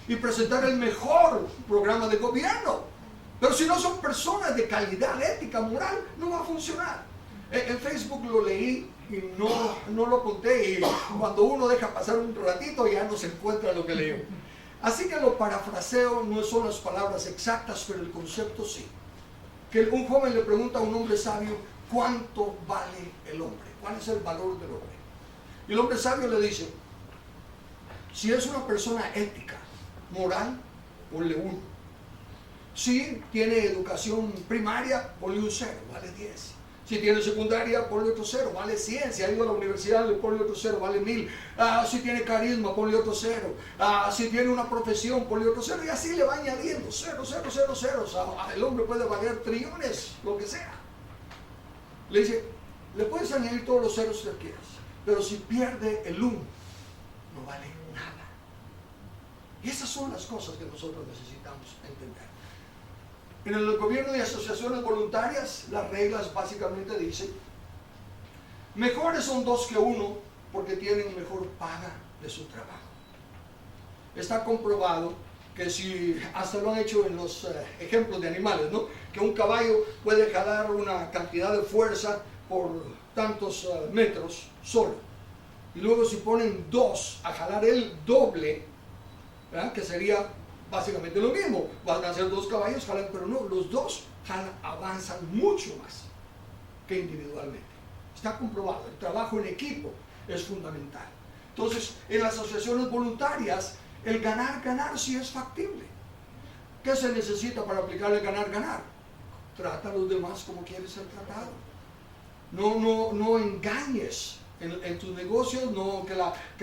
y presentar el mejor programa de gobierno. Pero si no son personas de calidad ética, moral, no va a funcionar. En Facebook lo leí y no lo conté, y cuando uno deja pasar un ratito ya no se encuentra lo que leyó. Así que lo parafraseo, no son las palabras exactas, pero el concepto sí. Que un joven le pregunta a un hombre sabio, ¿cuánto vale el hombre? ¿Cuál es el valor del hombre? Y el hombre sabio le dice, si es una persona ética, moral, ponle 1. Si tiene educación primaria, ponle un 0, vale 10. Si tiene secundaria, ponle otro 0, vale 100. Si ha ido a la universidad, le ponle otro 0, vale 1000. Si tiene carisma, ponle otro 0. Si tiene una profesión, ponle otro 0. Y así le va añadiendo 0, 0, 0, 0. El hombre puede valer trillones, lo que sea. Le dice, le puedes añadir todos los ceros que quieras, pero si pierde el 1, no vale nada. Y esas son las cosas que nosotros necesitamos entender. En el gobierno de asociaciones voluntarias, las reglas básicamente dicen, mejores son 2 que 1 porque tienen mejor paga de su trabajo. Está comprobado que si, hasta lo han hecho en los ejemplos de animales, ¿no? Que un caballo puede jalar una cantidad de fuerza por tantos metros solo. Y luego si ponen 2 a jalar el doble, ¿verdad? Que sería básicamente lo mismo, van a ser 2 caballos, jalan, pero no, los 2 avanzan mucho más que individualmente. Está comprobado, el trabajo en equipo es fundamental. Entonces, en las asociaciones voluntarias, el ganar sí es factible. ¿Qué se necesita para aplicar el ganar? Trata a los demás como quieres ser tratado. No engañes en tus negocios, no que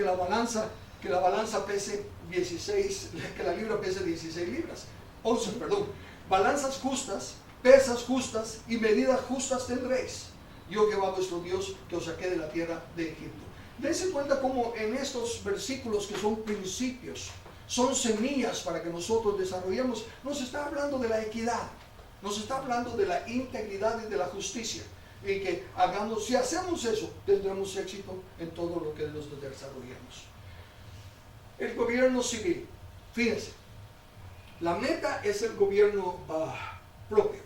la balanza pese 16, que la libra pese 16 libras, 11, perdón. Balanzas justas, pesas justas y medidas justas tendréis. Yo Jehová vuestro Dios que os saqué de la tierra de Egipto. Dense cuenta cómo en estos versículos que son principios, son semillas para que nosotros desarrollemos, nos está hablando de la equidad, nos está hablando de la integridad y de la justicia. Y que si hacemos eso, tendremos éxito en todo lo que nos desarrollamos. El gobierno civil, fíjense, la meta es el gobierno propio.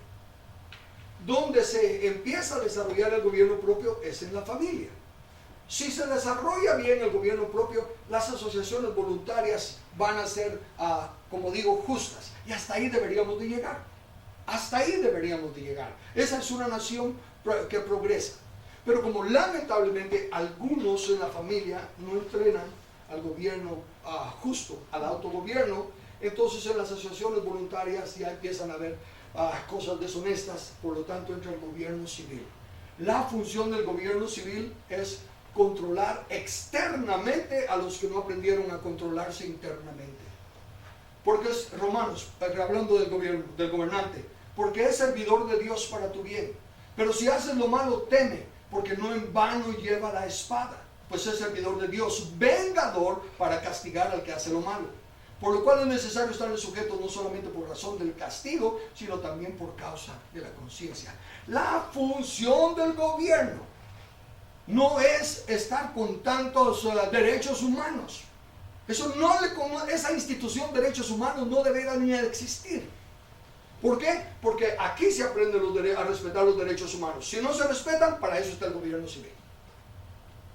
Donde se empieza a desarrollar el gobierno propio es en la familia. Si se desarrolla bien el gobierno propio, las asociaciones voluntarias van a ser, como digo, justas. Y hasta ahí deberíamos de llegar. Hasta ahí deberíamos de llegar. Esa es una nación que progresa. Pero como lamentablemente algunos en la familia no entrenan al gobierno justo, al autogobierno, entonces en las asociaciones voluntarias ya empiezan a haber cosas deshonestas, por lo tanto entra el gobierno civil. La función del gobierno civil es controlar externamente a los que no aprendieron a controlarse internamente. Porque es Romanos, hablando del gobierno, del gobernante, porque es servidor de Dios para tu bien. Pero si haces lo malo, teme, porque no en vano lleva la espada, pues es servidor de Dios, vengador para castigar al que hace lo malo. Por lo cual es necesario estar sujetos no solamente por razón del castigo, sino también por causa de la conciencia. La función del gobierno no es estar con tantos derechos humanos. Esa institución de derechos humanos no debería ni existir. ¿Por qué? Porque aquí se aprende a respetar los derechos humanos. Si no se respetan, para eso está el gobierno civil.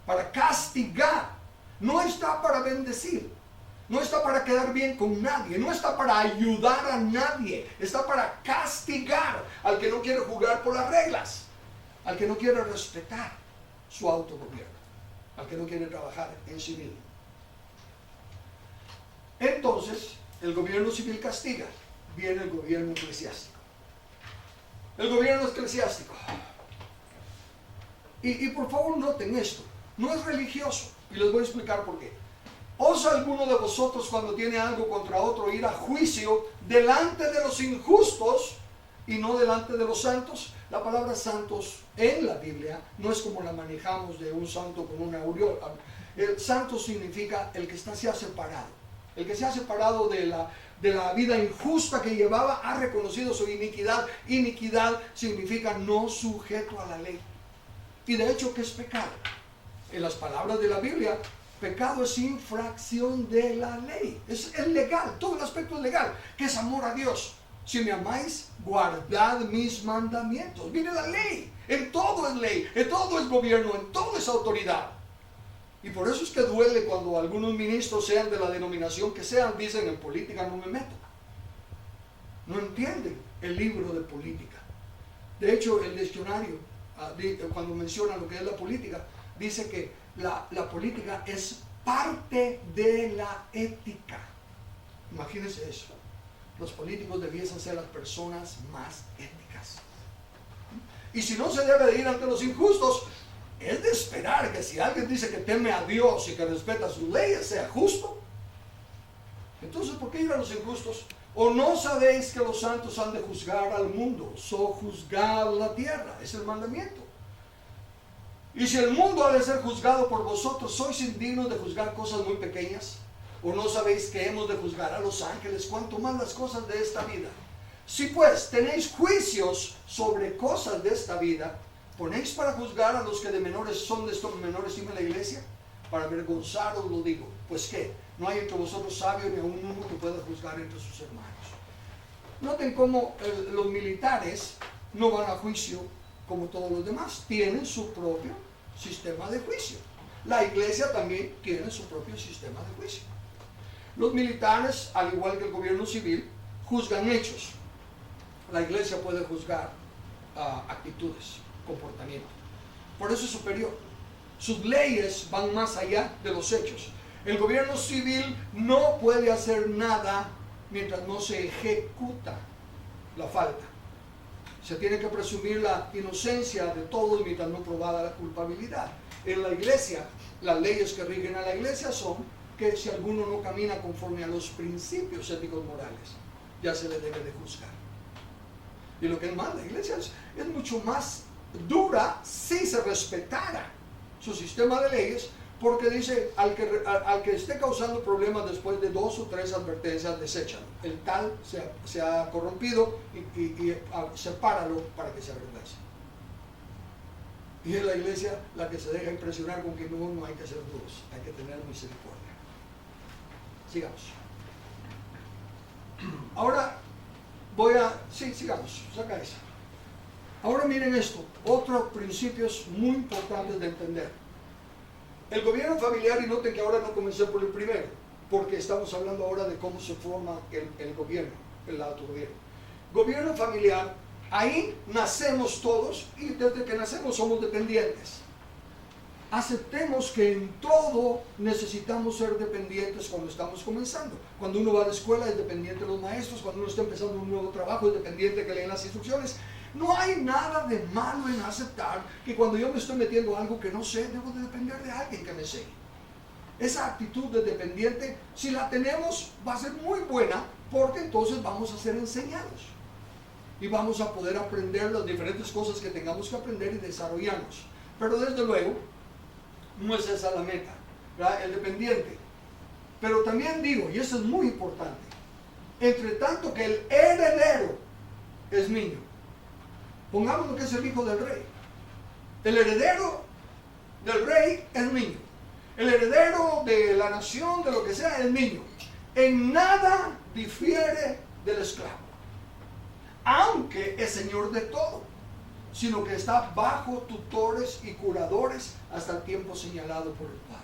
Para castigar. No está para bendecir. No está para quedar bien con nadie, no está para ayudar a nadie, está para castigar al que no quiere jugar por las reglas, al que no quiere respetar su autogobierno, al que no quiere trabajar en sí mismo. Entonces, el gobierno civil castiga, viene el gobierno eclesiástico. El gobierno eclesiástico. Y por favor noten esto, no es religioso, y les voy a explicar por qué. ¿Osa alguno de vosotros cuando tiene algo contra otro ir a juicio delante de los injustos y no delante de los santos? La palabra santos en la Biblia no es como la manejamos de un santo con una aureola. El santo significa el que se ha separado. El que se ha separado de la vida injusta que llevaba, ha reconocido su iniquidad. Iniquidad significa no sujeto a la ley. Y de hecho, ¿qué es pecado? En las palabras de la Biblia, pecado es infracción de la ley. Es legal, todo el aspecto es legal, que es amor a Dios. Si me amáis, guardad mis mandamientos. Mire la ley, en todo es ley, en todo es gobierno, en todo es autoridad. Y por eso es que duele cuando algunos ministros, sean de la denominación que sean, dicen: en política no me meto. No entienden el libro de política. De hecho, el diccionario, cuando menciona lo que es la política, dice que la política es parte de la ética. Imagínense eso. Los políticos debiesen ser las personas más éticas. Y si no se debe de ir ante los injustos, es de esperar que si alguien dice que teme a Dios y que respeta sus leyes, sea justo. Entonces, ¿por qué ir a los injustos? ¿O no sabéis que los santos han de juzgar al mundo? Sojuzgad la tierra. Es el mandamiento. Y si el mundo ha de ser juzgado por vosotros, ¿sois indignos de juzgar cosas muy pequeñas? ¿O no sabéis que hemos de juzgar a los ángeles, cuanto más las cosas de esta vida? Si pues tenéis juicios sobre cosas de esta vida, ¿ponéis para juzgar a los que de menores son de estos menores en la iglesia? Para avergonzaros lo digo. Pues ¿qué? No hay entre vosotros sabio ni aun uno que pueda juzgar entre sus hermanos. Noten cómo los militares no van a juicio como todos los demás, tienen su propio sistema de juicio. La iglesia también tiene su propio sistema de juicio. Los militares, al igual que el gobierno civil, juzgan hechos. La iglesia puede juzgar actitudes, comportamiento. Por eso es superior. Sus leyes van más allá de los hechos. El gobierno civil no puede hacer nada mientras no se ejecuta la falta. Se tiene que presumir la inocencia de todos mientras no probada la culpabilidad. En la iglesia, las leyes que rigen a la iglesia son que si alguno no camina conforme a los principios éticos morales, ya se le debe de juzgar. Y lo que es más, la iglesia es mucho más dura si se respetara su sistema de leyes, porque dice, al que esté causando problemas después de 2 o 3 advertencias, deséchalo. El tal se ha corrompido y sepáralo para que se avergüence. Y es la iglesia la que se deja impresionar con que no hay que ser duros, hay que tener misericordia. Sigamos. Ahora sigamos, saca esa. Ahora miren esto, otros principios muy importantes de entender. El gobierno familiar, y noten que ahora no comencé por el primero, porque estamos hablando ahora de cómo se forma el gobierno, el autogobierno. Gobierno familiar, ahí nacemos todos y desde que nacemos somos dependientes. Aceptemos que en todo necesitamos ser dependientes cuando estamos comenzando. Cuando uno va a la escuela es dependiente de los maestros, cuando uno está empezando un nuevo trabajo es dependiente de que leen las instrucciones. No hay nada de malo en aceptar que cuando yo me estoy metiendo algo que no sé, debo de depender de alguien que me enseñe. Esa actitud de dependiente, si la tenemos, va a ser muy buena, porque entonces vamos a ser enseñados. Y vamos a poder aprender las diferentes cosas que tengamos que aprender y desarrollarnos. Pero desde luego, no es esa la meta, ¿verdad? El dependiente Pero también digo, y eso es muy importante, entre tanto que el heredero es niño, pongamos que es el hijo del rey. El heredero del rey es niño. El heredero de la nación, de lo que sea, es niño. En nada difiere del esclavo, aunque es señor de todo, sino que está bajo tutores y curadores hasta el tiempo señalado por el Padre.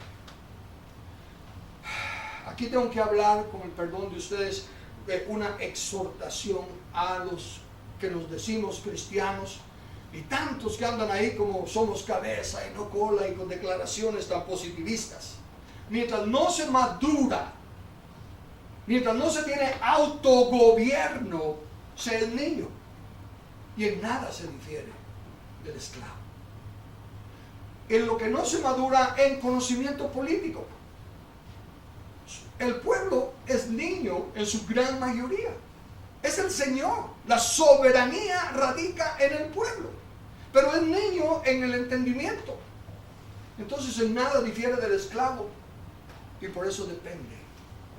Aquí tengo que hablar, con el perdón de ustedes, de una exhortación a los que nos decimos cristianos, y tantos que andan ahí como somos cabeza y no cola y con declaraciones tan positivistas. Mientras no se madura, mientras no se tiene autogobierno, se es niño, y en nada se difiere del esclavo. En lo que no se madura en conocimiento político. El pueblo es niño en su gran mayoría. Es el Señor. La soberanía radica en el pueblo. Pero es niño en el entendimiento. Entonces en nada difiere del esclavo. Y por eso depende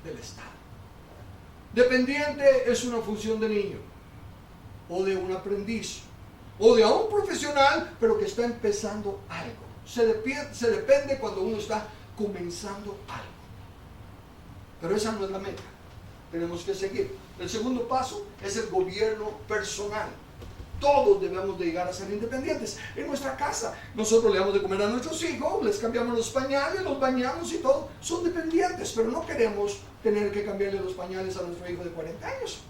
del Estado. Dependiente es una función de niño. O de un aprendiz. O de un profesional, pero que está empezando algo. Se depende cuando uno está comenzando algo. Pero esa no es la meta. Tenemos que seguir. El segundo paso es el gobierno personal. Todos debemos de llegar a ser independientes. En nuestra casa, nosotros le damos de comer a nuestros hijos, les cambiamos los pañales, los bañamos y todo. Son dependientes, pero no queremos tener que cambiarle los pañales a nuestro hijo de 40 años.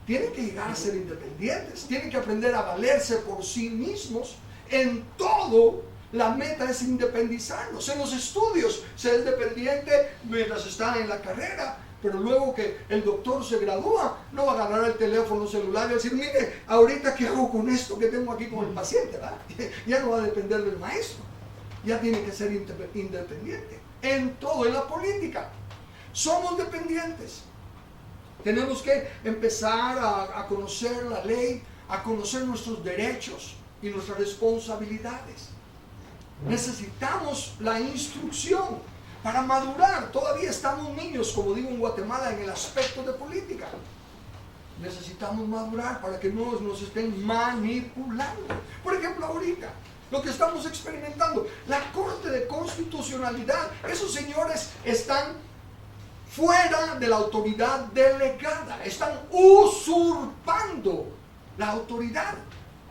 Tienen que llegar a ser independientes. Tienen que aprender a valerse por sí mismos. En todo, la meta es independizarnos. En los estudios, se es dependiente mientras está en la carrera. Pero luego que el doctor se gradúa, no va a agarrar el teléfono celular y decir, mire, ahorita qué hago con esto que tengo aquí con el paciente, ¿verdad? Ya no va a depender del maestro. Ya tiene que ser independiente. En todo, en la política. Somos dependientes. Tenemos que empezar a conocer la ley, a conocer nuestros derechos y nuestras responsabilidades. Necesitamos la instrucción para madurar. Todavía estamos niños, como digo en Guatemala, en el aspecto de política. Necesitamos madurar para que no nos estén manipulando. Por ejemplo, ahorita, lo que estamos experimentando, la Corte de Constitucionalidad, esos señores están fuera de la autoridad delegada, están usurpando la autoridad.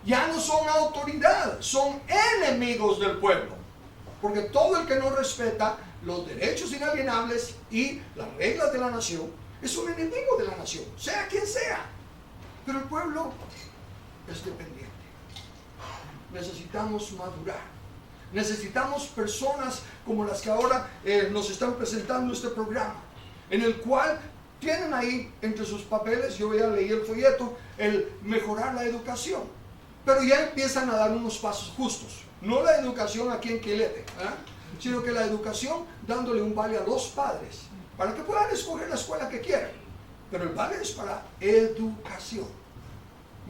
Ya no son autoridad, son enemigos del pueblo. Porque todo el que no respeta los derechos inalienables y las reglas de la nación es un enemigo de la nación, sea quien sea. Pero el pueblo es dependiente. Necesitamos madurar. Necesitamos personas como las que ahora nos están presentando este programa, en el cual tienen ahí entre sus papeles, yo ya leí el folleto, el mejorar la educación. Pero ya empiezan a dar unos pasos justos. No la educación aquí en Quilete, sino que la educación dándole un vale a los padres para que puedan escoger la escuela que quieran. Pero el vale es para educación,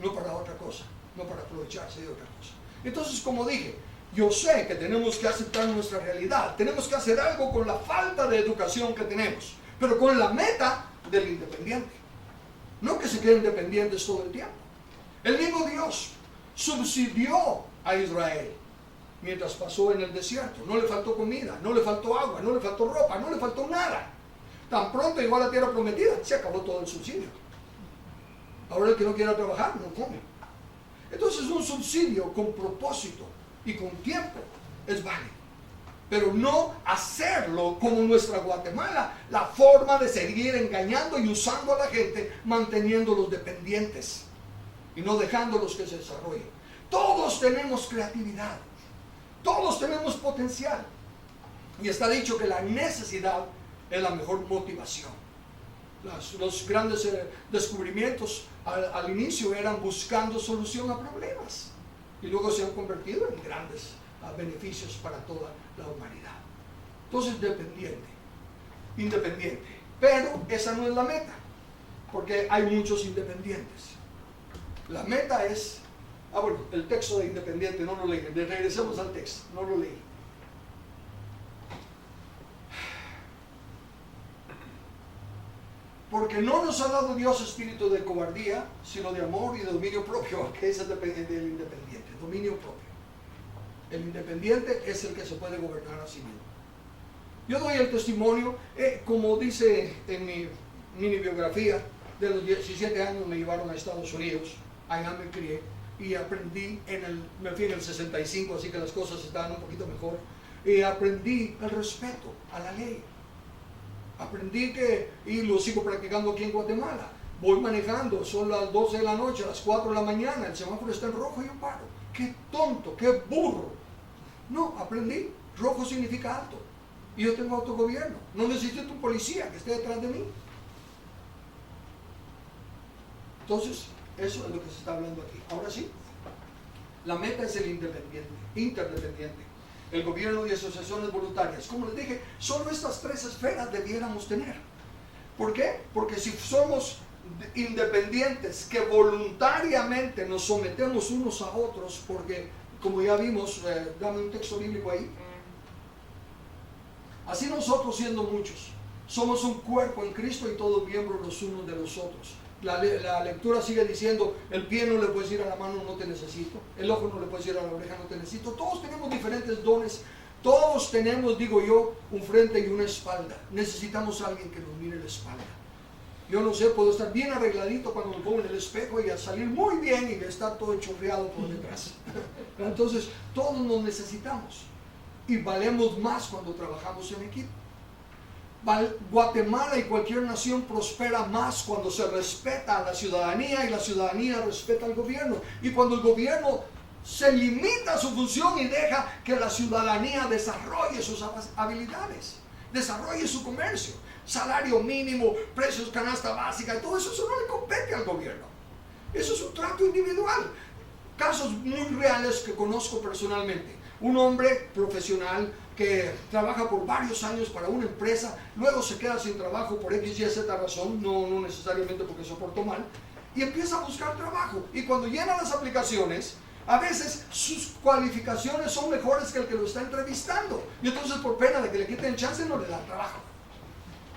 no para otra cosa, no para aprovecharse de otra cosa. Entonces, como dije, yo sé que tenemos que aceptar nuestra realidad, tenemos que hacer algo con la falta de educación que tenemos, pero con la meta del independiente. No que se queden dependientes todo el tiempo. El mismo Dios subsidió a Israel mientras pasó en el desierto. No le faltó comida, no le faltó agua, no le faltó ropa, no le faltó nada. Tan pronto llegó a la tierra prometida, se acabó todo el subsidio. Ahora el que no quiera trabajar no come. Entonces un subsidio con propósito y con tiempo es válido. Pero no hacerlo como nuestra Guatemala, la forma de seguir engañando y usando a la gente, manteniéndolos dependientes y no dejándolos que se desarrollen. Todos tenemos creatividad, todos tenemos potencial. Y está dicho que la necesidad es la mejor motivación. Los grandes descubrimientos al inicio eran buscando solución a problemas y luego se han convertido en grandes beneficios para toda la humanidad. Entonces, independiente. Pero esa no es la meta, porque hay muchos independientes. La meta es, bueno, el texto de independiente no lo leí, regresemos al texto, no lo leí. Porque no nos ha dado Dios espíritu de cobardía, sino de amor y de dominio propio, que es el del independiente, dominio propio. El independiente es el que se puede gobernar a sí mismo. Yo doy el testimonio, como dice en mi mini biografía, de los 17 años me llevaron a Estados Unidos, allá me crié y aprendí, me fui en el 65, así que las cosas estaban un poquito mejor, y aprendí el respeto a la ley. Aprendí y lo sigo practicando aquí en Guatemala. Voy manejando, son las 12 de la noche, a las 4 de la mañana, el semáforo está en rojo y yo paro. ¡Qué tonto, qué burro! No, aprendí, rojo significa alto. Y yo tengo autogobierno, no necesito un policía que esté detrás de mí. Entonces, eso es lo que se está hablando aquí. Ahora sí, la meta es el interdependiente. El gobierno y asociaciones voluntarias. Como les dije, solo estas tres esferas debiéramos tener. ¿Por qué? Porque si somos independientes, que voluntariamente nos sometemos unos a otros, porque como ya vimos, dame un texto bíblico ahí. Así nosotros, siendo muchos, somos un cuerpo en Cristo y todos miembros los unos de los otros. La lectura sigue diciendo, el pie no le puede decir a la mano no te necesito, el ojo no le puede decir a la oreja no te necesito. Todos tenemos diferentes dones, todos tenemos, digo yo, un frente y una espalda. Necesitamos a alguien que nos mire la espalda. Yo no sé, puedo estar bien arregladito cuando me pongo en el espejo y a salir muy bien y estar todo chorreado por detrás. Entonces, todos nos necesitamos y valemos más cuando trabajamos en equipo. Guatemala y cualquier nación prospera más cuando se respeta a la ciudadanía y la ciudadanía respeta al gobierno. Y cuando el gobierno se limita a su función y deja que la ciudadanía desarrolle sus habilidades, desarrolle su comercio, salario mínimo, precios canasta básica, y todo eso no le compete al gobierno. Eso es un trato individual. Casos muy reales que conozco personalmente. Un hombre profesional que trabaja por varios años para una empresa, luego se queda sin trabajo por X, Y, Z razón, no necesariamente porque se portó mal, y empieza a buscar trabajo. Y cuando llena las aplicaciones, a veces sus cualificaciones son mejores que el que lo está entrevistando. Y entonces, por pena de que le quiten el chance, no le dan trabajo.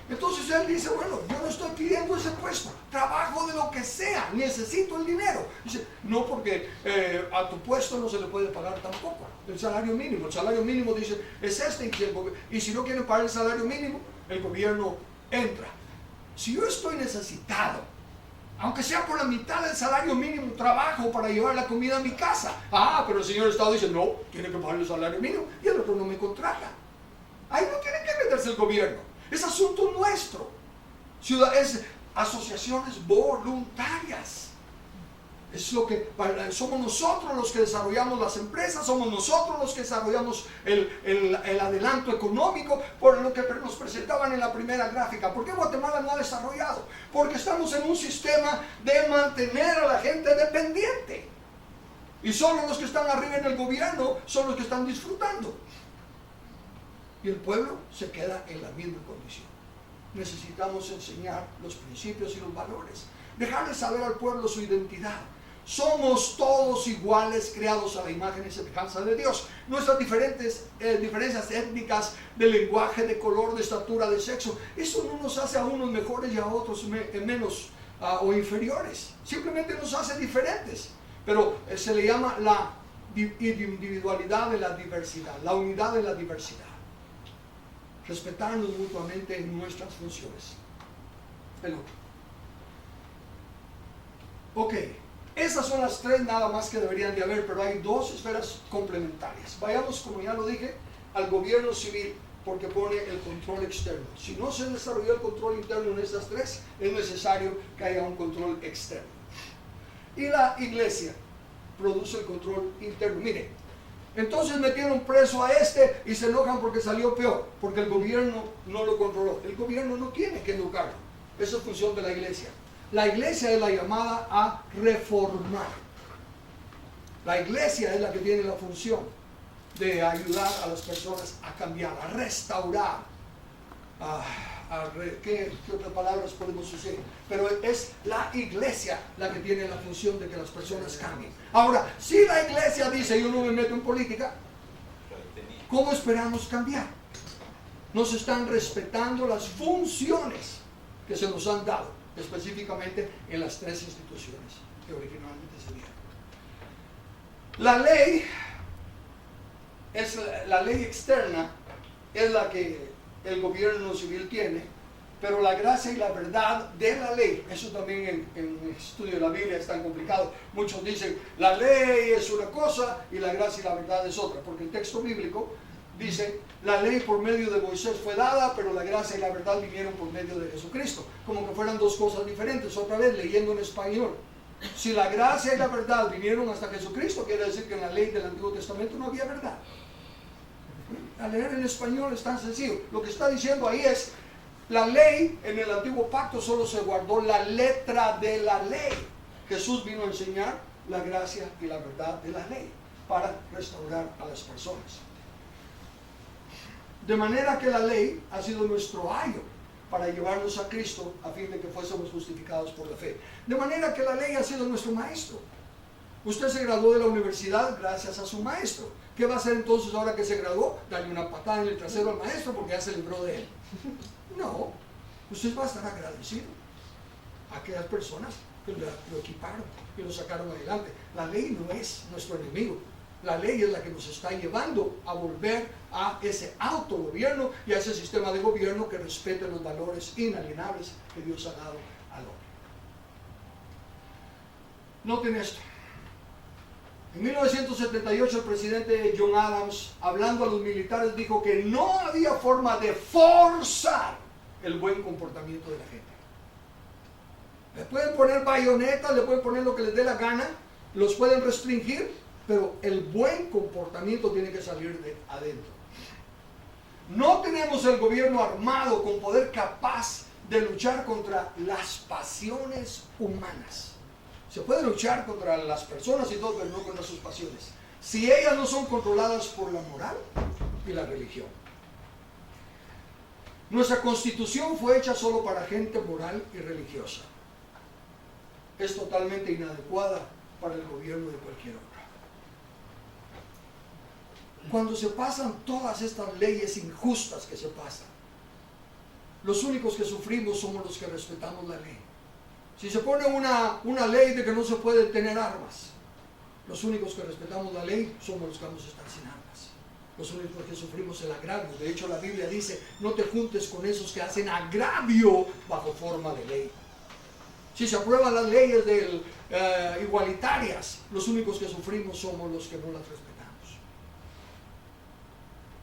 Entonces él dice, bueno, yo no estoy pidiendo ese puesto, trabajo de lo que sea, necesito el dinero. Dice, no, porque a tu puesto no se le puede pagar tampoco el salario mínimo dice, es este, y si no quieren pagar el salario mínimo, el gobierno entra. Si yo estoy necesitado, aunque sea por la mitad del salario mínimo, trabajo para llevar la comida a mi casa. Ah, pero el señor Estado dice, no, tiene que pagar el salario mínimo, y el otro no me contrata. Ahí no tiene que meterse el gobierno. Es asunto nuestro. Es asociaciones voluntarias. Es lo que somos nosotros los que desarrollamos las empresas, somos nosotros los que desarrollamos el adelanto económico, por lo que nos presentaban en la primera gráfica. ¿Por qué Guatemala no ha desarrollado? Porque estamos en un sistema de mantener a la gente dependiente. Y solo los que están arriba en el gobierno son los que están disfrutando. Y el pueblo se queda en la misma condición. Necesitamos enseñar los principios y los valores. Dejarle saber al pueblo su identidad. Somos todos iguales, creados a la imagen y semejanza de Dios. Nuestras diferencias étnicas, de lenguaje, de color, de estatura, de sexo, eso no nos hace a unos mejores y a otros menos o inferiores. Simplemente nos hace diferentes. Pero se le llama la individualidad de la diversidad, la unidad de la diversidad. Respetarnos mutuamente en nuestras funciones. El otro. Ok, esas son las tres nada más que deberían de haber, pero hay dos esferas complementarias. Vayamos, como ya lo dije, al gobierno civil, porque pone el control externo. Si no se desarrolló el control interno en estas tres, es necesario que haya un control externo. Y la iglesia produce el control interno. Miren, entonces metieron preso a este y se enojan porque salió peor, porque el gobierno no lo controló. El gobierno no tiene que educarlo. Esa es función de la iglesia. La iglesia es la llamada a reformar. La iglesia es la que tiene la función de ayudar a las personas a cambiar, a restaurar. ¿Qué otras palabras podemos usar? Pero es la iglesia la que tiene la función de que las personas cambien. Ahora, si la iglesia dice yo no me meto en política, ¿cómo esperamos cambiar? No se están respetando las funciones que se nos han dado. específicamente en las tres instituciones que originalmente se dieron. La ley la ley externa es la que el gobierno civil tiene, pero la gracia y la verdad de la ley, eso también en el estudio de la Biblia es tan complicado. Muchos dicen la ley es una cosa y la gracia y la verdad es otra, porque el texto bíblico dice la ley por medio de Moisés fue dada, pero la gracia y la verdad vinieron por medio de Jesucristo, como que fueran dos cosas diferentes. Otra vez leyendo en español, si la gracia y la verdad vinieron hasta Jesucristo, quiere decir que en la ley del Antiguo Testamento no había verdad. Al leer en español es tan sencillo. Lo que está diciendo ahí es, la ley en el Antiguo Pacto solo se guardó la letra de la ley. Jesús vino a enseñar la gracia y la verdad de la ley para restaurar a las personas. De manera que la ley ha sido nuestro ayo para llevarnos a Cristo a fin de que fuésemos justificados por la fe. De manera que la ley ha sido nuestro maestro. Usted se graduó de la universidad gracias a su maestro. ¿Qué va a hacer entonces ahora que se graduó? Darle una patada en el trasero al maestro porque ya se libró de él. No, usted va a estar agradecido a aquellas personas que lo equiparon, que lo sacaron adelante. La ley no es nuestro enemigo. La ley es la que nos está llevando a volver a ese autogobierno y a ese sistema de gobierno que respete los valores inalienables que Dios ha dado al hombre. Noten esto. En 1978 el presidente John Adams, hablando a los militares, dijo que no había forma de forzar el buen comportamiento de la gente. Le pueden poner bayonetas, le pueden poner lo que les dé la gana, los pueden restringir, pero el buen comportamiento tiene que salir de adentro. No tenemos el gobierno armado con poder capaz de luchar contra las pasiones humanas. Se puede luchar contra las personas y todo, pero no contra sus pasiones, si ellas no son controladas por la moral y la religión. Nuestra constitución fue hecha solo para gente moral y religiosa. Es totalmente inadecuada para el gobierno de cualquier hombre. Cuando se pasan todas estas leyes injustas que se pasan, los únicos que sufrimos somos los que respetamos la ley. Si se pone una ley de que no se puede tener armas, los únicos que respetamos la ley somos los que vamos a estar sin armas. Los únicos que sufrimos el agravio. De hecho, la Biblia dice, no te juntes con esos que hacen agravio bajo forma de ley. Si se aprueban las leyes igualitarias, los únicos que sufrimos somos los que no las respetamos.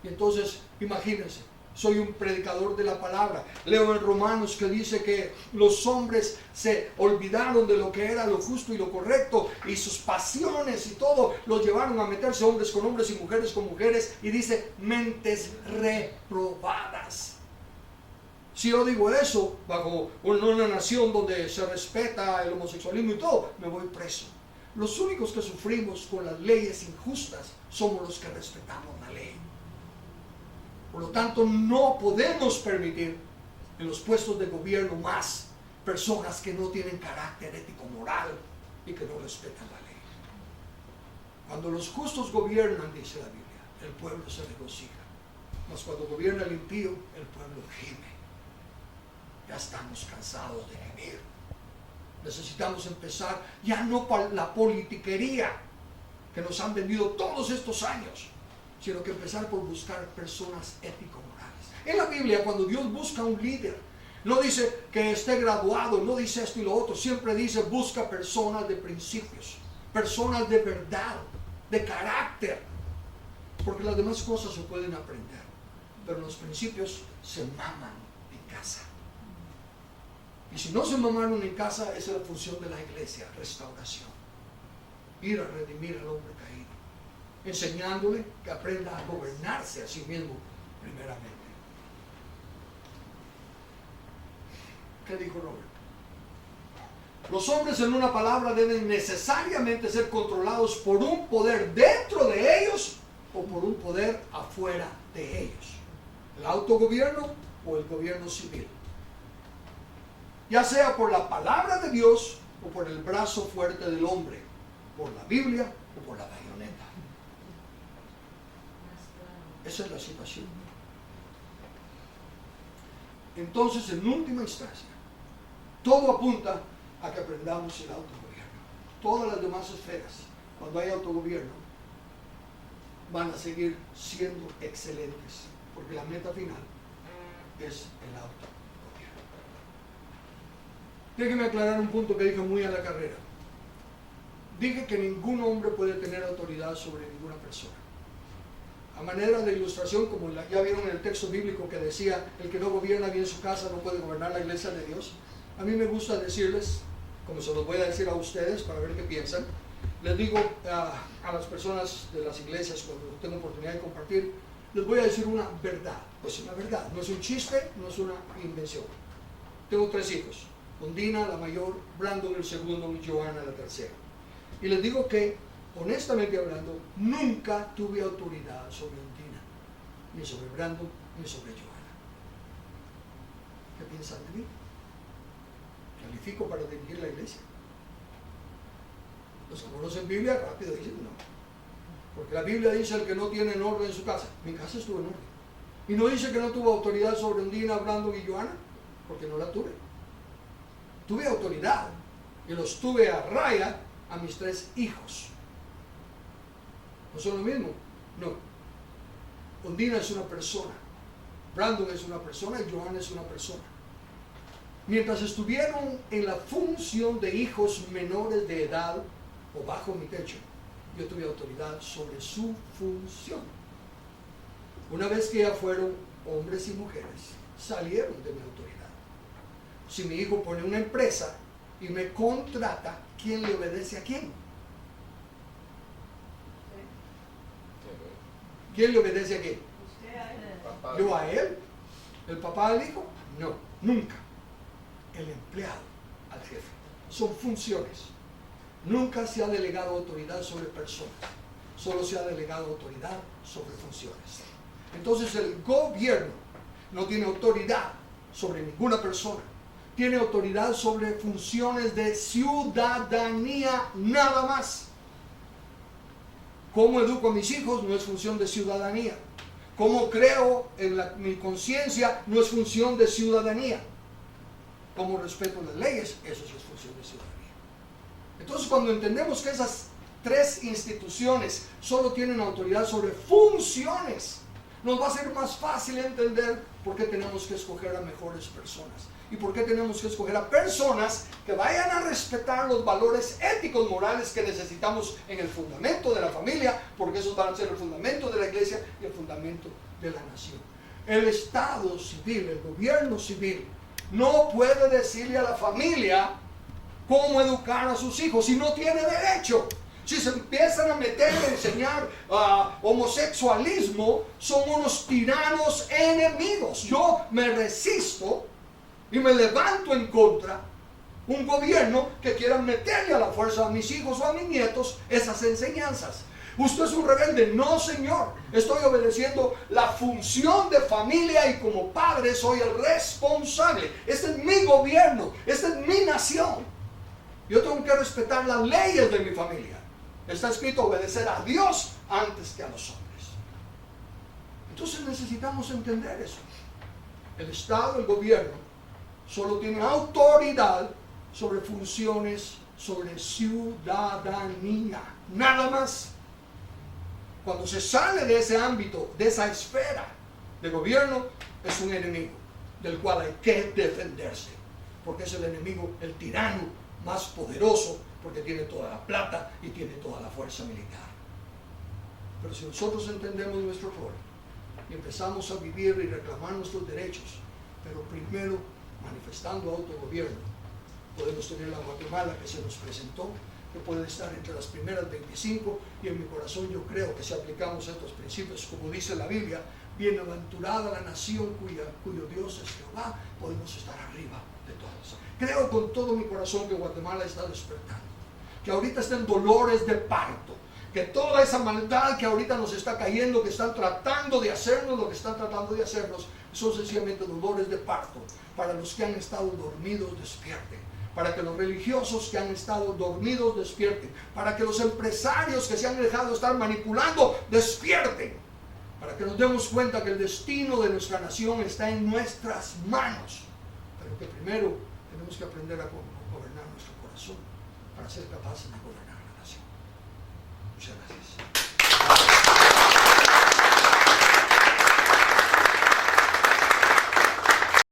Y entonces, imagínense, soy un predicador de la palabra. Leo en Romanos que dice que los hombres se olvidaron de lo que era lo justo y lo correcto, y sus pasiones y todo los llevaron a meterse hombres con hombres y mujeres con mujeres, y dice mentes reprobadas. Si yo digo eso bajo una nación donde se respeta el homosexualismo y todo, me voy preso. Los únicos que sufrimos con las leyes injustas somos los que respetamos la ley. Por lo tanto, no podemos permitir en los puestos de gobierno más personas que no tienen carácter ético-moral y que no respetan la ley. Cuando los justos gobiernan, dice la Biblia, el pueblo se regocija. Mas cuando gobierna el impío, el pueblo gime. Ya estamos cansados de vivir. Necesitamos empezar ya no por la politiquería que nos han vendido todos estos años, sino que empezar por buscar personas ético-morales. En la Biblia, cuando Dios busca un líder, no dice que esté graduado, no dice esto y lo otro, siempre dice busca personas de principios, personas de verdad, de carácter, porque las demás cosas se pueden aprender, pero los principios se maman en casa. Y si no se mamaron en casa, esa es la función de la iglesia, restauración, ir a redimir al hombre caído, enseñándole que aprenda a gobernarse a sí mismo primeramente. ¿Qué dijo Robert? Los hombres, en una palabra, deben necesariamente ser controlados por un poder dentro de ellos o por un poder afuera de ellos, el autogobierno o el gobierno civil, ya sea por la palabra de Dios o por el brazo fuerte del hombre, por la Biblia o por la bayoneta. Esa es la situación. Entonces, en última instancia, todo apunta a que aprendamos el autogobierno. Todas las demás esferas, cuando hay autogobierno, van a seguir siendo excelentes, porque la meta final es el autogobierno. Déjeme aclarar un punto que dije muy a la carrera. Dije que ningún hombre puede tener autoridad sobre ninguna persona. A manera de ilustración, como ya vieron en el texto bíblico que decía, el que no gobierna bien su casa no puede gobernar la iglesia de Dios. A mí me gusta decirles, como se los voy a decir a ustedes para ver qué piensan, les digo a las personas de las iglesias cuando tengo oportunidad de compartir, les voy a decir una verdad. Pues una verdad, no es un chiste, no es una invención. Tengo 3 hijos, Ondina la mayor, Brandon el segundo y Johanna la tercera. Y les digo que, honestamente hablando, nunca tuve autoridad sobre Ondina, ni sobre Brandon, ni sobre Johanna. ¿Qué piensan de mí? ¿Califico para dirigir la iglesia? Los que conocen Biblia rápido dicen no. Porque la Biblia dice el que no tiene en orden en su casa. Mi casa estuvo en orden. Y no dice que no tuvo autoridad sobre Ondina, Brandon y Johanna, porque no la tuve. Tuve autoridad y los tuve a raya a mis 3 hijos. ¿No son lo mismo? No. Ondina es una persona, Brandon es una persona y Johanna es una persona. Mientras estuvieron en la función de hijos menores de edad o bajo mi techo, yo tuve autoridad sobre su función. Una vez que ya fueron hombres y mujeres, salieron de mi autoridad. Si mi hijo pone una empresa y me contrata, ¿quién le obedece a quién? ¿Quién le obedece a quién? ¿Yo a él? ¿El papá al hijo? No, nunca. El empleado al jefe. Son funciones. Nunca se ha delegado autoridad sobre personas. Solo se ha delegado autoridad sobre funciones. Entonces el gobierno no tiene autoridad sobre ninguna persona. Tiene autoridad sobre funciones de ciudadanía nada más. ¿Cómo educo a mis hijos? No es función de ciudadanía. ¿Cómo creo en mi conciencia? No es función de ciudadanía. ¿Cómo respeto las leyes? Eso sí es función de ciudadanía. Entonces, cuando entendemos que esas 3 instituciones solo tienen autoridad sobre funciones, nos va a ser más fácil entender por qué tenemos que escoger a mejores personas. ¿Y por qué tenemos que escoger a personas que vayan a respetar los valores éticos, morales que necesitamos en el fundamento de la familia? Porque esos van a ser el fundamento de la iglesia y el fundamento de la nación. El Estado civil, el gobierno civil, no puede decirle a la familia cómo educar a sus hijos si no tiene derecho. Si se empiezan a meter a enseñar homosexualismo, son unos tiranos enemigos. Yo me resisto y me levanto en contra un gobierno que quiera meterle a la fuerza a mis hijos o a mis nietos esas enseñanzas. Usted es un rebelde. No, señor. Estoy obedeciendo la función de familia y como padre soy el responsable. Este es mi gobierno. Esta es mi nación. Yo tengo que respetar las leyes de mi familia. Está escrito obedecer a Dios antes que a los hombres. Entonces necesitamos entender eso. El Estado, el gobierno, solo tiene autoridad sobre funciones, sobre ciudadanía. Nada más. Cuando se sale de ese ámbito, de esa esfera de gobierno, es un enemigo del cual hay que defenderse. Porque es el enemigo, el tirano más poderoso, porque tiene toda la plata y tiene toda la fuerza militar. Pero si nosotros entendemos nuestro rol y empezamos a vivir y reclamar nuestros derechos, pero primero manifestando autogobierno, podemos tener la Guatemala que se nos presentó, que puede estar entre las primeras 25, y en mi corazón yo creo que si aplicamos estos principios, como dice la Biblia, bienaventurada la nación cuyo Dios es Jehová, podemos estar arriba de todos. Creo con todo mi corazón que Guatemala está despertando, que ahorita está en dolores de parto, que toda esa maldad que ahorita nos está cayendo, que están tratando de hacernos lo que están tratando de hacernos, son sencillamente dolores de parto. Para los que han estado dormidos, despierten. Para que los religiosos que han estado dormidos, despierten. Para que los empresarios que se han dejado estar manipulando, despierten. Para que nos demos cuenta que el destino de nuestra nación está en nuestras manos. Pero que primero tenemos que aprender a gobernar nuestro corazón para ser capaces de gobernar la nación. Muchas gracias.